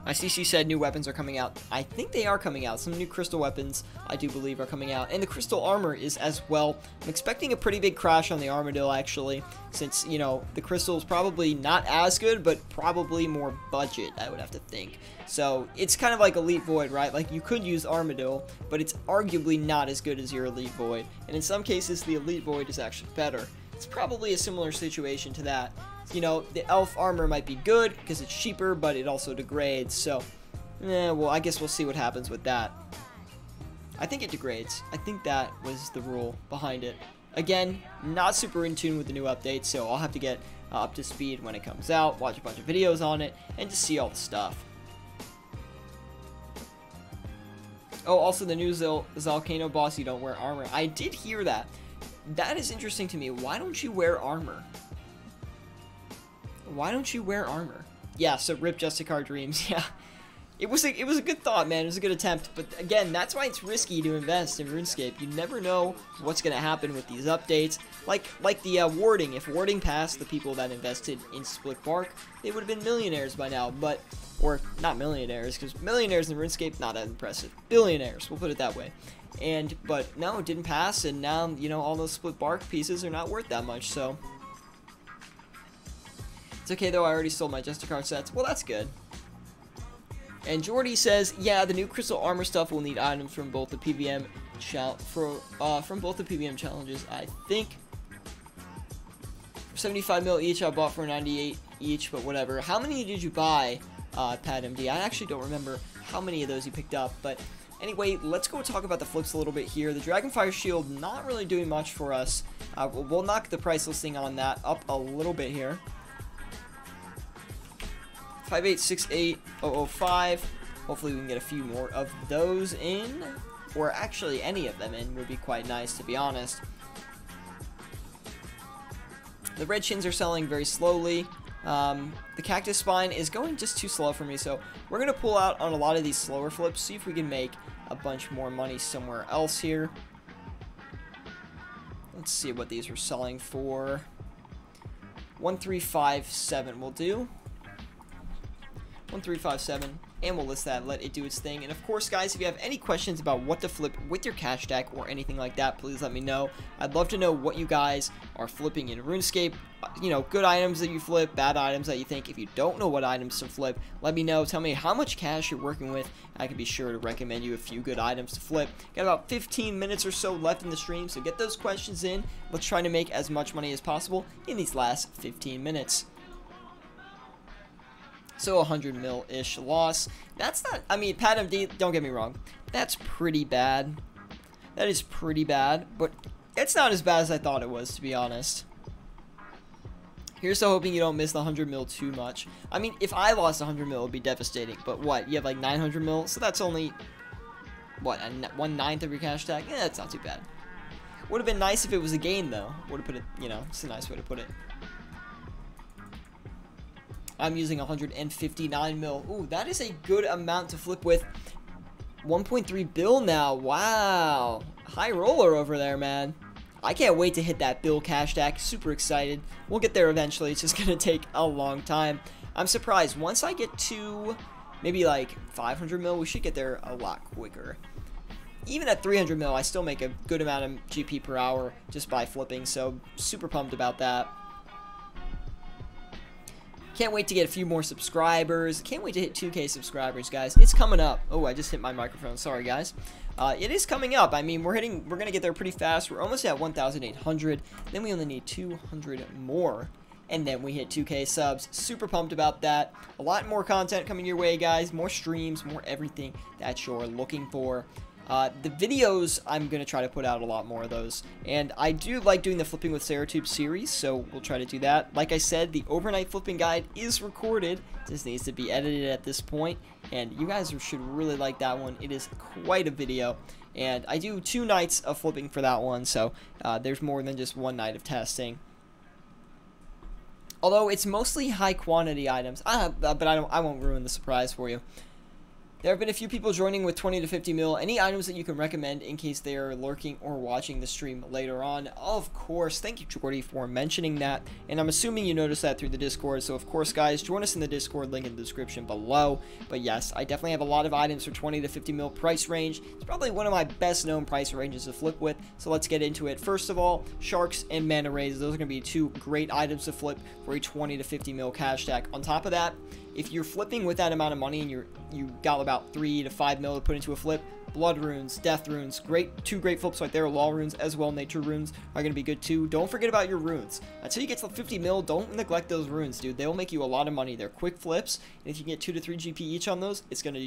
Speaker 1: ICC said new weapons are coming out. I think they are coming out. Some new crystal weapons, I do believe, are coming out. And the crystal armor is as well. I'm expecting a pretty big crash on the Armadillo, actually, since, you know, the crystal is probably not as good, but probably more budget, I would have to think. So it's kind of like Elite Void, right? Like, you could use Armadillo, but it's arguably not as good as your Elite Void. And in some cases, the Elite Void is actually better. It's probably a similar situation to that. You know, the elf armor might be good because it's cheaper, but it also degrades. So, well, I guess we'll see what happens with that. I think it degrades. I think that was the rule behind it. Again, not super in tune with the new update, so I'll have to get up to speed when it comes out, watch a bunch of videos on it, and just see all the stuff. Oh, also the new Zalcano boss, you don't wear armor. I did hear that. That is interesting to me. Why don't you wear armor? Why don't you wear armor? Yeah, so rip Justicar dreams. Yeah, it was a good thought, man. It was a good attempt, but again, that's why it's risky to invest in RuneScape. You never know what's gonna happen with these updates. Like the warding. If warding passed, the people that invested in Split Bark, they would have been millionaires by now. But or not millionaires, because millionaires in RuneScape not that impressive. Billionaires, we'll put it that way. But no, it didn't pass, and now, you know, all those Split Bark pieces are not worth that much. So. It's okay though, I already sold my Justicar sets. Well, that's good. And Jordy says, yeah, the new crystal armor stuff will need items from both the PVM from both the PBM challenges, I think. 75 mil each, I bought for 98 each, but whatever. How many did you buy, Pat MD? I actually don't remember how many of those you picked up, but anyway, let's go talk about the flips a little bit here. The Dragonfire Shield not really doing much for us. We'll knock the price listing on that up a little bit here. 5868005. Hopefully we can get a few more of those in, or actually any of them in would be quite nice, to be honest. The red chins are selling very slowly. The Cactus Spine is going just too slow for me, so we're going to pull out on a lot of these slower flips, see if we can make a bunch more money somewhere else here. Let's see what these are selling for. 1357 will do. 1357, and we'll list that, let it do its thing. And of course, guys, if you have any questions about what to flip with your cash stack or anything like that, please let me know. I'd love to know what you guys are flipping in RuneScape. You know, good items that you flip, bad items that you think. If you don't know what items to flip, let me know. Tell me how much cash you're working with. I can be sure to recommend you a few good items to flip. Got about 15 minutes or so left in the stream, so get those questions in. Let's try to make as much money as possible in these last 15 minutes. So 100 mil-ish loss. That's not, I mean, Pat MD, don't get me wrong. That's pretty bad. That is pretty bad, but it's not as bad as I thought it was, to be honest. Here's to hoping you don't miss the 100 mil too much. I mean, if I lost 100 mil, it would be devastating. But what, you have like 900 mil? So that's only, what, 1/9 of your cash tag? Eh, that's not too bad. Would have been nice if it was a gain, though. Would have put it, you know, it's a nice way to put it. I'm using 159 mil. Ooh, that is a good amount to flip with. 1.3 bill now. Wow. High roller over there, man. I can't wait to hit that bill cash stack. Super excited. We'll get there eventually. It's just going to take a long time. I'm surprised. Once I get to maybe like 500 mil, we should get there a lot quicker. Even at 300 mil, I still make a good amount of GP per hour just by flipping. So super pumped about that. Can't wait to get a few more subscribers. Can't wait to hit 2K subscribers, guys. It's coming up. Oh, I just hit my microphone. Sorry, guys. It is coming up. I mean, we're gonna get there pretty fast. We're almost at 1,800. Then we only need 200 more, and then we hit 2K subs. Super pumped about that. A lot more content coming your way, guys. More streams, more everything that you're looking for. The videos, I'm going to try to put out a lot more of those. And I do like doing the Flipping with Syratube series, so we'll try to do that. Like I said, the overnight flipping guide is recorded. Just needs to be edited at this point. And you guys should really like that one. It is quite a video. And I do 2 nights of flipping for that one, so there's more than just 1 night of testing. Although it's mostly high quantity items. But I won't ruin the surprise for you. There have been a few people joining with 20 to 50 mil. Any items that you can recommend in case they are lurking or watching the stream later on? Of course. Thank you, Jordy, for mentioning that. And I'm assuming you noticed that through the Discord. So, of course, guys, join us in the Discord, link in the description below. But, yes, I definitely have a lot of items for 20 to 50 mil price range. It's probably one of my best known price ranges to flip with. So, let's get into it. First of all, Sharks and Mana Rays. Those are going to be 2 great items to flip for a 20 to 50 mil cash stack. On top of that, if you're flipping with that amount of money and you got about 3 to 5 mil to put into a flip, Blood Runes, Death Runes, two great flips right there. Law Runes as well, Nature Runes are going to be good too. Don't forget about your runes. Until you get to 50 mil, don't neglect those runes, dude. They will make you a lot of money. They're quick flips, and if you get 2 to 3 GP each on those, it's going to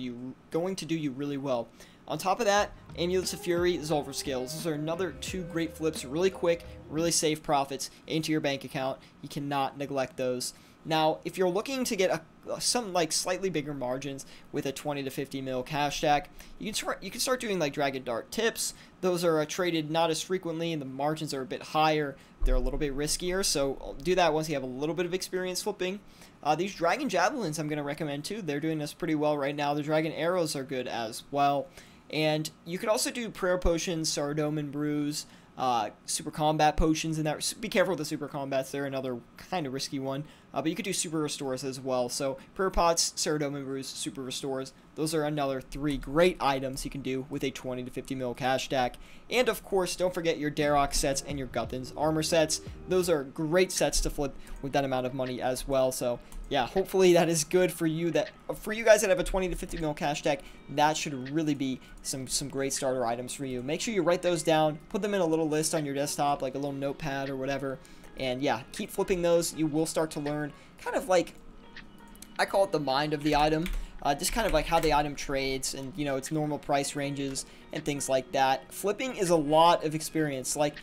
Speaker 1: do you really well. On top of that, Amulets of Fury, Zolver Scales. Those are another 2 great flips, really quick, really safe profits into your bank account. You cannot neglect those. Now, if you're looking to get some like slightly bigger margins with a 20 to 50 mil cash stack, you can start doing like Dragon Dart tips. Those are traded not as frequently, and the margins are a bit higher. They're a little bit riskier, so do that once you have a little bit of experience flipping. These Dragon Javelins I'm going to recommend too. They're doing this pretty well right now. The Dragon Arrows are good as well. And you could also do Prayer Potions, Saradomin Brews, Super Combat Potions, and that. Be careful with the Super Combats. They're another kind of risky one. But you could do Super Restores as well. So Prayer Pots, Saradomin Brews, Super Restores, those are another 3 great items you can do with a 20 to 50 mil cash stack. And of course, don't forget your Darok sets and your Guthans armor sets. Those are great sets to flip with that amount of money as well. So yeah, hopefully that is good for you. For you guys that have a 20 to 50 mil cash stack, that should really be some great starter items for you. Make sure you write those down, put them in a little list on your desktop, like a little notepad or whatever. And yeah, keep flipping those. You will start to learn kind of like, I call it the mind of the item. Just kind of like how the item trades and, you know, its normal price ranges and things like that. Flipping is a lot of experience. Like,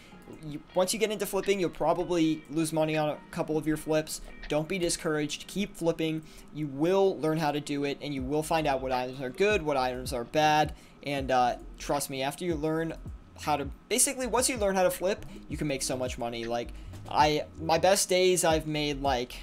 Speaker 1: once you get into flipping, you'll probably lose money on a couple of your flips. Don't be discouraged. Keep flipping. You will learn how to do it, and you will find out what items are good, what items are bad. And trust me, after you learn how to, basically, once you learn how to flip, you can make so much money. Like, my best days, I've made, like,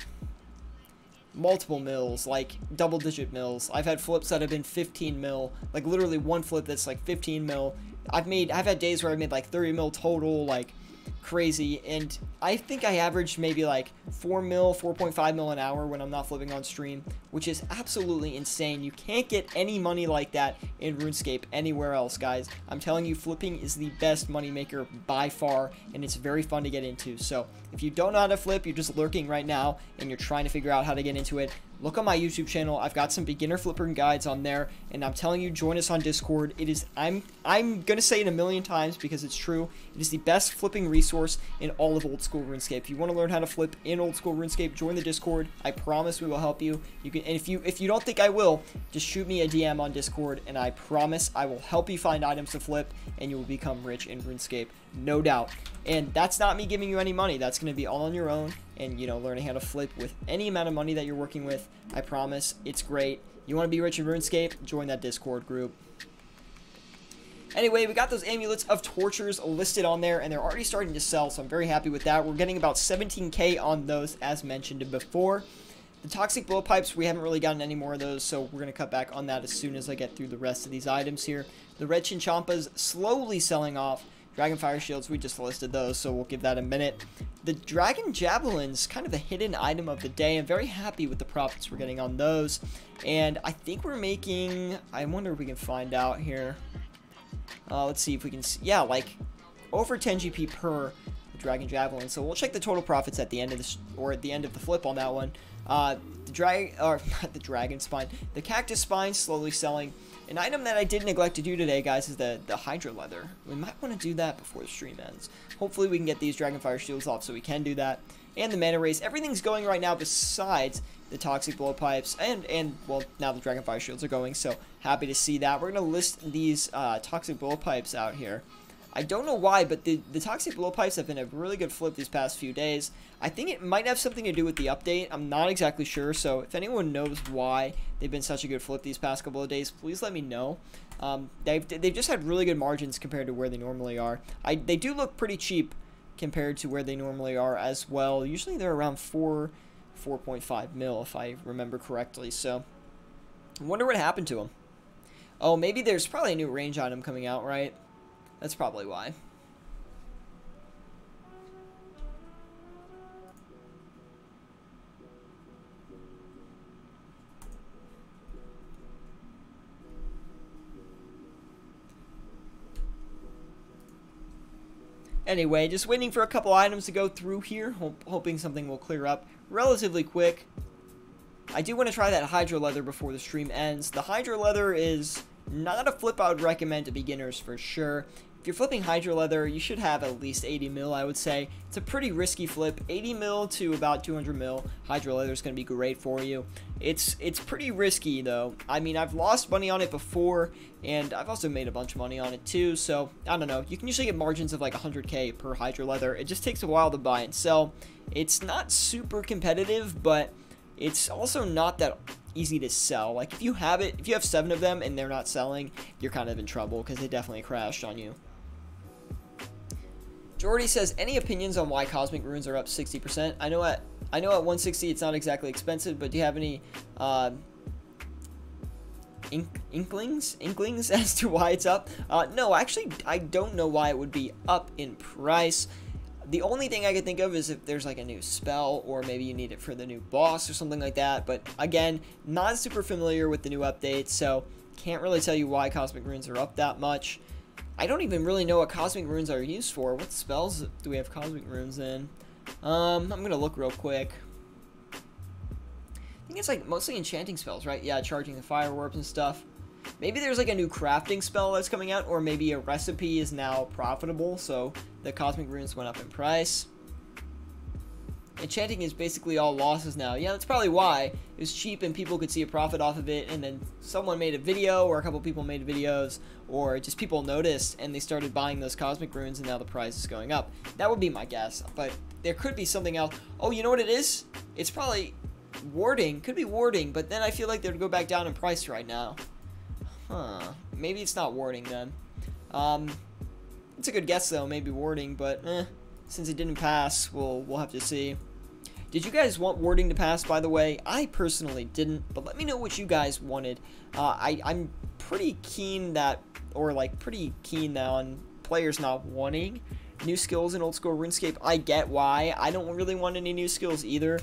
Speaker 1: multiple mils, like double-digit mils. I've had flips that have been 15 mil, like literally one flip that's like 15 mil. I've had days where I made like 30 mil total, like crazy. And I think I averaged maybe like 4 mil, 4.5 mil an hour when I'm not flipping on stream, which is absolutely insane. You can't get any money like that in RuneScape anywhere else, guys. I'm telling you, flipping is the best money maker by far, and it's very fun to get into. So if you don't know how to flip, you're just lurking right now and you're trying to figure out how to get into it, look on my YouTube channel. I've got some beginner flipping guides on there, and I'm telling you, join us on Discord. It is, I'm gonna say it a million times because it's true. It is the best flipping resource in all of old school RuneScape. If you want to learn how to flip in old school RuneScape, join the Discord. I promise we will help you. You can, and if you don't think I will, just shoot me a DM on Discord, and I promise I will help you find items to flip, and you will become rich in RuneScape, no doubt. And that's not me giving you any money. That's going to be all on your own, and, you know, learning how to flip with any amount of money that you're working with. I promise it's great. You want to be rich in RuneScape? Join that Discord group. Anyway, we got those Amulets of Tortures listed on there, and they're already starting to sell, so I'm very happy with that. We're getting about 17k on those, as mentioned before. The Toxic Blowpipes, we haven't really gotten any more of those, so we're going to cut back on that as soon as I get through the rest of these items here. The Red Chinchampas slowly selling off. Dragonfire Shields, we just listed those, so we'll give that a minute. The Dragon Javelins, kind of the hidden item of the day. I'm very happy with the profits we're getting on those. And I think we're making, I wonder if we can find out here. Let's see if we can see, yeah, like over 10 GP per Dragon Javelin. So we'll check the total profits at the end of this, or at the end of the flip on that one. Not the Dragon Spine, the Cactus Spine slowly selling. An item that I did neglect to do today, guys, is the Hydra Leather. We might want to do that before the stream ends. Hopefully we can get these Dragonfire Shields off so we can do that. And the Mana Race. Everything's going right now besides the Toxic Blowpipes. And well, now the Dragonfire Shields are going, so happy to see that. We're going to list these Toxic Blowpipes out here. I don't know why, but the Toxic Blowpipes have been a really good flip these past few days. I think it might have something to do with the update. I'm not exactly sure, so if anyone knows why they've been such a good flip these past couple of days, please let me know. They've just had really good margins compared to where they normally are. They do look pretty cheap compared to where they normally are as well. Usually they're around 4.5 mil, if I remember correctly, so I wonder what happened to them. Oh, maybe there's probably a new range item coming out, right? That's probably why. Anyway, just waiting for a couple items to go through here, hoping something will clear up relatively quick. I do want to try that Hydra Leather before the stream ends. The Hydra Leather is not a flip I would recommend to beginners for sure. If you're flipping Hydra Leather, you should have at least 80 mil, I would say. It's a pretty risky flip. 80 mil to about 200 mil. Hydra Leather is going to be great for you. It's pretty risky, though. I mean, I've lost money on it before, and I've also made a bunch of money on it, too. So, I don't know. You can usually get margins of like 100k per Hydra Leather. It just takes a while to buy and sell. It's not super competitive, but it's also not that easy to sell. Like, if you have 7 of them and they're not selling, you're kind of in trouble because they definitely crashed on you. Jordy says, any opinions on why Cosmic Runes are up 60%? I know at 160 it's not exactly expensive, but do you have any inklings as to why it's up? No, actually, I don't know why it would be up in price. The only thing I could think of is if there's like a new spell, or maybe you need it for the new boss or something like that. But again, not super familiar with the new update, so Can't really tell you why Cosmic Runes are up that much. I don't even really know what Cosmic Runes are used for. What spells do we have Cosmic Runes in? I'm gonna look real quick. I think it's like mostly enchanting spells, right? Yeah, charging the fire orbs and stuff. Maybe there's like a new crafting spell that's coming out, or maybe a recipe is now profitable, so the Cosmic Runes went up in price. Enchanting is basically all losses now. Yeah, that's probably why. It was cheap and people could see a profit off of it, and then someone made a video, or a couple people made videos, or just people noticed, and they started buying those Cosmic Runes, and now the price is going up. That would be my guess, but there could be something else. Oh, you know what it is? It's probably warding. Could be warding, but then I feel like they would go back down in price right now. Huh. Maybe it's not warding then. It's a good guess though, maybe warding, but since it didn't pass, we'll have to see. Did you guys want warding to pass, by the way? I personally didn't, but let me know what you guys wanted. I'm pretty keen that, or like pretty keen now on players not wanting new skills in old school RuneScape. I get why. I don't really want any new skills either.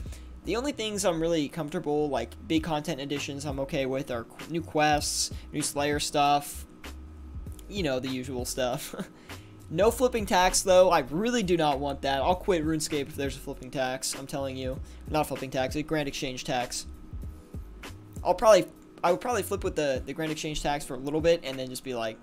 Speaker 1: The only things I'm really comfortable, like big content additions I'm okay with, are new quests, new Slayer stuff, you know, the usual stuff. No flipping tax, though. I really do not want that. I'll quit RuneScape if there's a flipping tax. I'm telling you. Not flipping tax, a Grand Exchange tax. I would probably flip with the Grand Exchange tax for a little bit and then just be like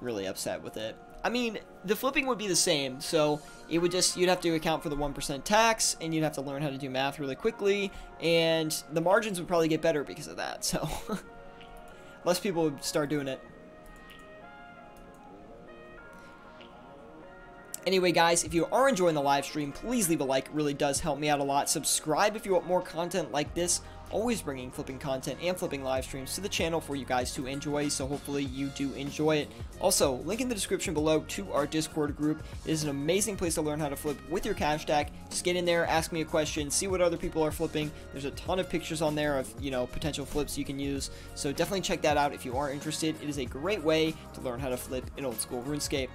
Speaker 1: really upset with it. I mean, the flipping would be the same, so it would just, you'd have to account for the 1% tax, and you'd have to learn how to do math really quickly, and the margins would probably get better because of that, so less people would start doing it. Anyway, guys, if you are enjoying the live stream, please leave a like. It really does help me out a lot. Subscribe if you want more content like this. Always bringing flipping content and flipping live streams to the channel for you guys to enjoy, so hopefully you do enjoy it. Also, link in the description below to our Discord group. It is an amazing place to learn how to flip with your cash stack. Just get in there, ask me a question, see what other people are flipping. There's a ton of pictures on there of, you know, potential flips you can use, so definitely check that out if you are interested. It is a great way to learn how to flip in old school RuneScape.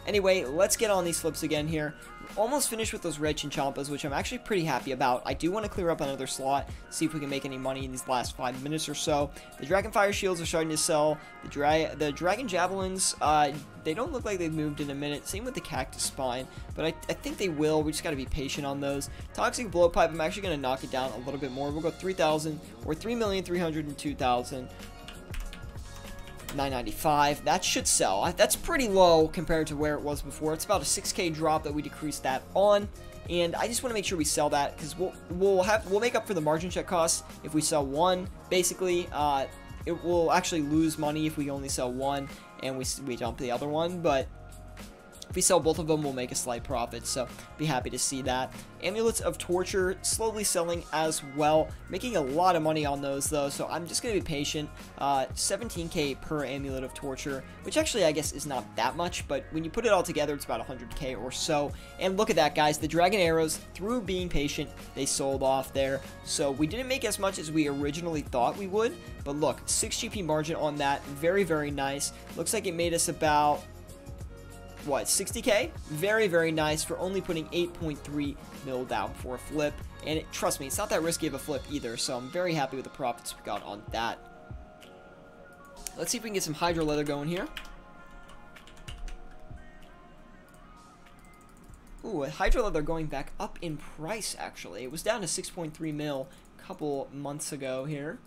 Speaker 1: Anyway, let's get on these flips again here. We're almost finished with those red Chinchampas, which I'm actually pretty happy about. I do want to clear up another slot, see if we can make any money in these last 5 minutes or so. The Dragonfire Shields are starting to sell. The Dragon Javelins, they don't look like they've moved in a minute. Same with the Cactus Spine, but I think they will. We just got to be patient on those. Toxic Blowpipe, I'm actually going to knock it down a little bit more. We'll go 3,000 or 3,302,000. 995. That should sell. That's pretty low compared to where it was before. It's about a 6K drop that we decreased that on, and I just want to make sure we sell that because we'll make up for the margin check costs if we sell one. Basically, it will actually lose money if we only sell one and we dump the other one, but if we sell both of them, we'll make a slight profit, so be happy to see that. Amulets of Torture, slowly selling as well. Making a lot of money on those, though, so I'm just going to be patient. 17K per Amulet of Torture, which actually I guess is not that much, but when you put it all together, it's about 100K or so. And look at that, guys. The Dragon Arrows, through being patient, they sold off there. So we didn't make as much as we originally thought we would, but look, 6 GP margin on that. Very, very nice. Looks like it made us about, what, 60K? Very, very nice for only putting 8.3 mil down for a flip. And trust me, it's not that risky of a flip either, so I'm very happy with the profits we got on that. Let's see if we can get some Hydro Leather going here. Ooh, Hydro Leather going back up in price, actually. It was down to 6.3 mil a couple months ago here.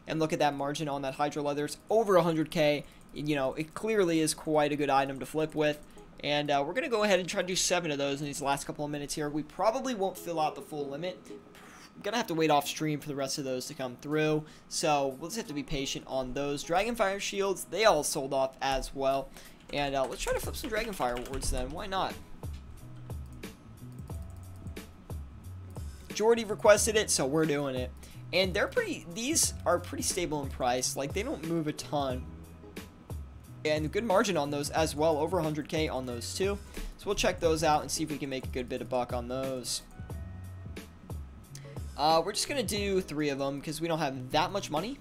Speaker 1: And look at that margin on that Hydro Leather. It's over 100K. You know, it clearly is quite a good item to flip with. And we're going to go ahead and try to do 7 of those in these last couple of minutes here. We probably won't fill out the full limit. I'm going to have to wait off stream for the rest of those to come through. So we'll just have to be patient on those. Dragonfire Shields, they all sold off as well. And let's try to flip some Dragonfire Wards then. Why not? Jordy requested it, so we're doing it. And these are pretty stable in price. Like, they don't move a ton. And good margin on those as well, over 100K on those too. So we'll check those out and see if we can make a good bit of buck on those. We're just going to do 3 of them because we don't have that much money.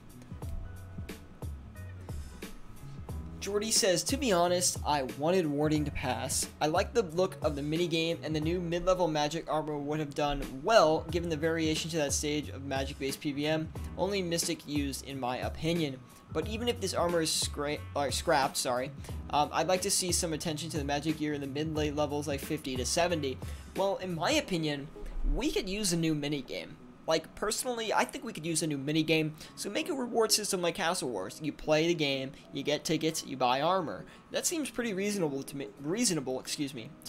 Speaker 1: Jordy says, to be honest, I wanted warding to pass. I like the look of the minigame, and the new mid-level magic armor would have done well given the variation to that stage of magic-based PvM, only Mystic used in my opinion. But even if this armor is scrapped, I'd like to see some attention to the magic gear in the mid-late levels like 50 to 70. Well, in my opinion, we could use a new minigame. Like, personally, I think we could use a new minigame, so make a reward system like Castle Wars. You play the game, you get tickets, you buy armor. That seems pretty reasonable to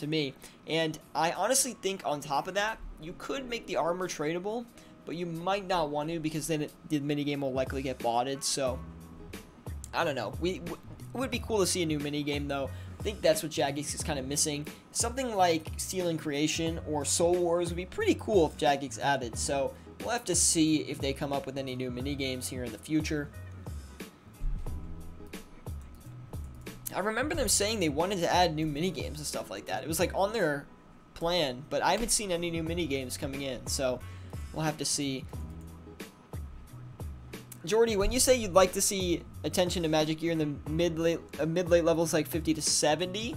Speaker 1: me, and I honestly think on top of that, you could make the armor tradable, but you might not want to because then the minigame will likely get botted, so I don't know. It would be cool to see a new minigame, though. I think that's what Jagex is kind of missing. Something like Stealing Creation or Soul Wars would be pretty cool if Jagex added, so we'll have to see if they come up with any new minigames here in the future. I remember them saying they wanted to add new minigames and stuff like that. It was like on their plan, but I haven't seen any new minigames coming in, so we'll have to see. Jordy, when you say you'd like to see attention to magic gear in the mid-late levels like 50 to 70,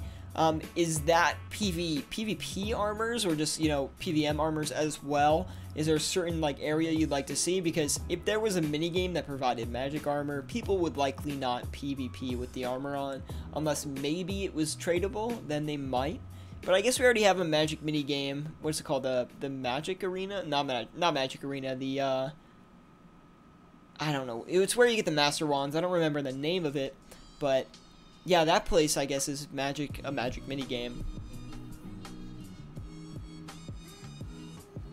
Speaker 1: is that PvP armors or just, you know, PvM armors as well? Is there a certain like area you'd like to see? Because if there was a minigame that provided magic armor, people would likely not PvP with the armor on, unless maybe it was tradable, then they might. But I guess we already have a magic minigame. What's it called? The magic arena? Not magic arena, the I don't know. It's where you get the master wands. I don't remember the name of it, but yeah, that place I guess is a magic minigame.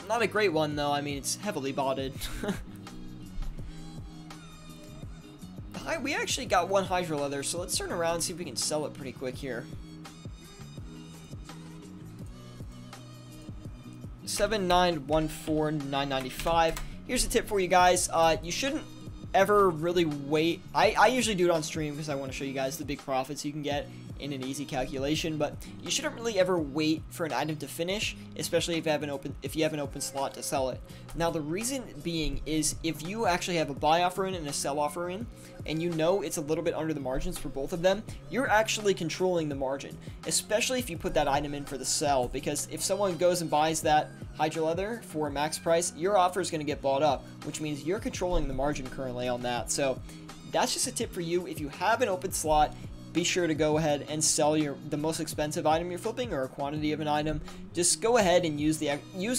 Speaker 1: Not a great one though. I mean, it's heavily botted. We actually got one Hydra leather, so let's turn around and see if we can sell it pretty quick here. 7914995. Here's a tip for you guys. You shouldn't ever really wait. I usually do it on stream because I want to show you guys the big profits you can get in an easy calculation, but you shouldn't really ever wait for an item to finish, especially if you have an open slot to sell it. Now the reason being is if you actually have a buy offer in and a sell offer in, and you know it's a little bit under the margins for both of them, you're actually controlling the margin, especially if you put that item in for the sell, because if someone goes and buys that Hydra leather for a max price, your offer is going to get bought up, which means you're controlling the margin currently on that. So that's just a tip for you. If you have an open slot, be sure to go ahead and sell the most expensive item you're flipping or a quantity of an item. Just go ahead and use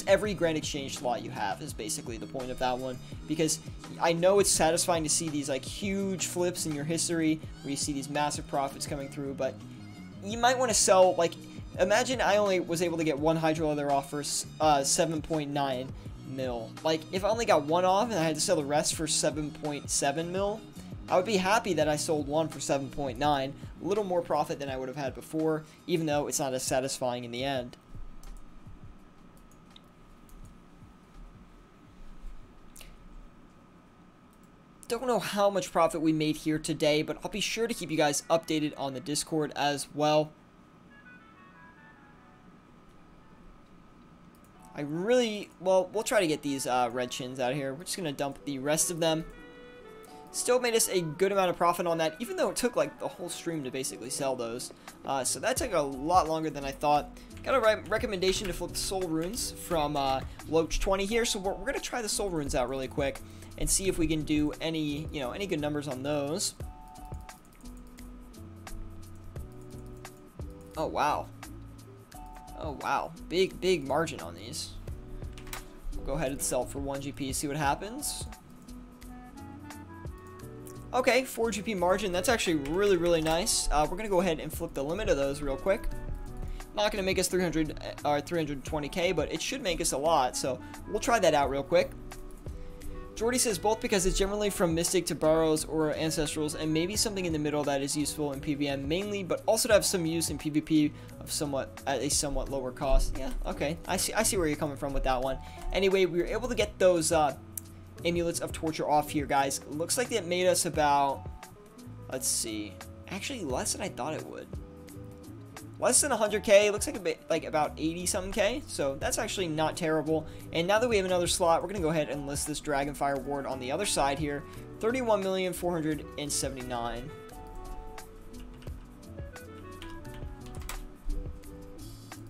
Speaker 1: every grand exchange slot you have is basically the point of that one, because I know it's satisfying to see these like huge flips in your history where you see these massive profits coming through, but you might want to sell, like, imagine I only was able to get one Hydra leather off for 7.9 mil. Like, if I only got one off and I had to sell the rest for 7.7 mil, I would be happy that I sold one for 7.9, a little more profit than I would have had before, even though it's not as satisfying in the end. Don't know how much profit we made here today, but I'll be sure to keep you guys updated on the Discord as well. We'll try to get these red chins out of here. We're just going to dump the rest of them. Still made us a good amount of profit on that, even though it took like the whole stream to basically sell those. So that took a lot longer than I thought. Got a recommendation to flip soul runes from Loach20 here, so we're going to try the soul runes out really quick and see if we can do any good numbers on those. Oh wow. Oh wow, big margin on these. We'll go ahead and sell it for 1 GP, see what happens. Okay, 4 GP margin, that's actually really nice. We're gonna go ahead and flip the limit of those real quick. Not gonna make us 300 or 320k, but it should make us a lot, so we'll try that out real quick. Jordy says both because it's generally from Mystic to Burrows or Ancestrals, and maybe something in the middle that is useful in PvM mainly, but also to have some use in PvP at a somewhat lower cost. Yeah, okay, I see where you're coming from with that one. Anyway, we were able to get those Amulets of Torture off here, guys. Looks like it made us about, let's see, actually less than I thought it would. Less than 100k, looks like a bit, like about 80 something k, so that's actually not terrible. And now that we have another slot, we're gonna go ahead and list this Dragonfire Ward on the other side here. 31,479.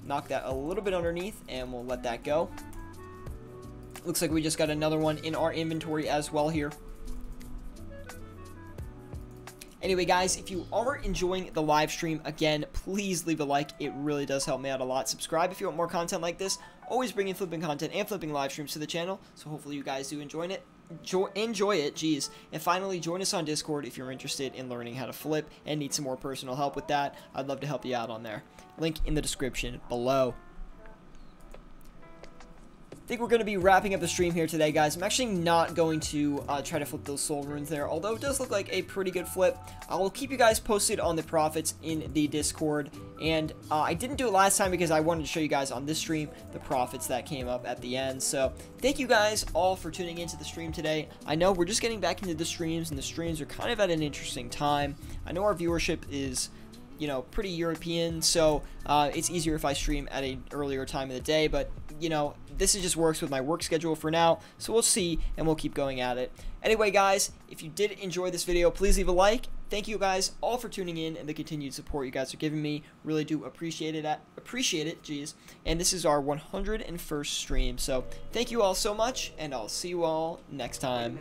Speaker 1: knock that a little bit underneath, and we'll let that go. Looks like we just got another one in our inventory as well here. Anyway, guys, if you are enjoying the live stream, again, please leave a like. It really does help me out a lot. Subscribe if you want more content like this. Always bringing flipping content and flipping live streams to the channel, so hopefully you guys do enjoy it. Jeez. And finally, join us on Discord if you're interested in learning how to flip and need some more personal help with that. I'd love to help you out on there. Link in the description below. I think we're going to be wrapping up the stream here today, guys. I'm actually not going to try to flip those soul runes there, although it does look like a pretty good flip. I will keep you guys posted on the profits in the Discord, and I didn't do it last time because I wanted to show you guys on this stream the profits that came up at the end. So thank you guys all for tuning into the stream today. I know we're just getting back into the streams, and the streams are kind of at an interesting time. I know our viewership is, you know, pretty European, so it's easier if I stream at an earlier time of the day, but, you know, this just works with my work schedule for now, so we'll see, and we'll keep going at it. Anyway, guys, if you did enjoy this video, please leave a like. Thank you guys all for tuning in and the continued support you guys are giving me. Really do appreciate it, jeez. And this is our 101st stream, so thank you all so much, and I'll see you all next time.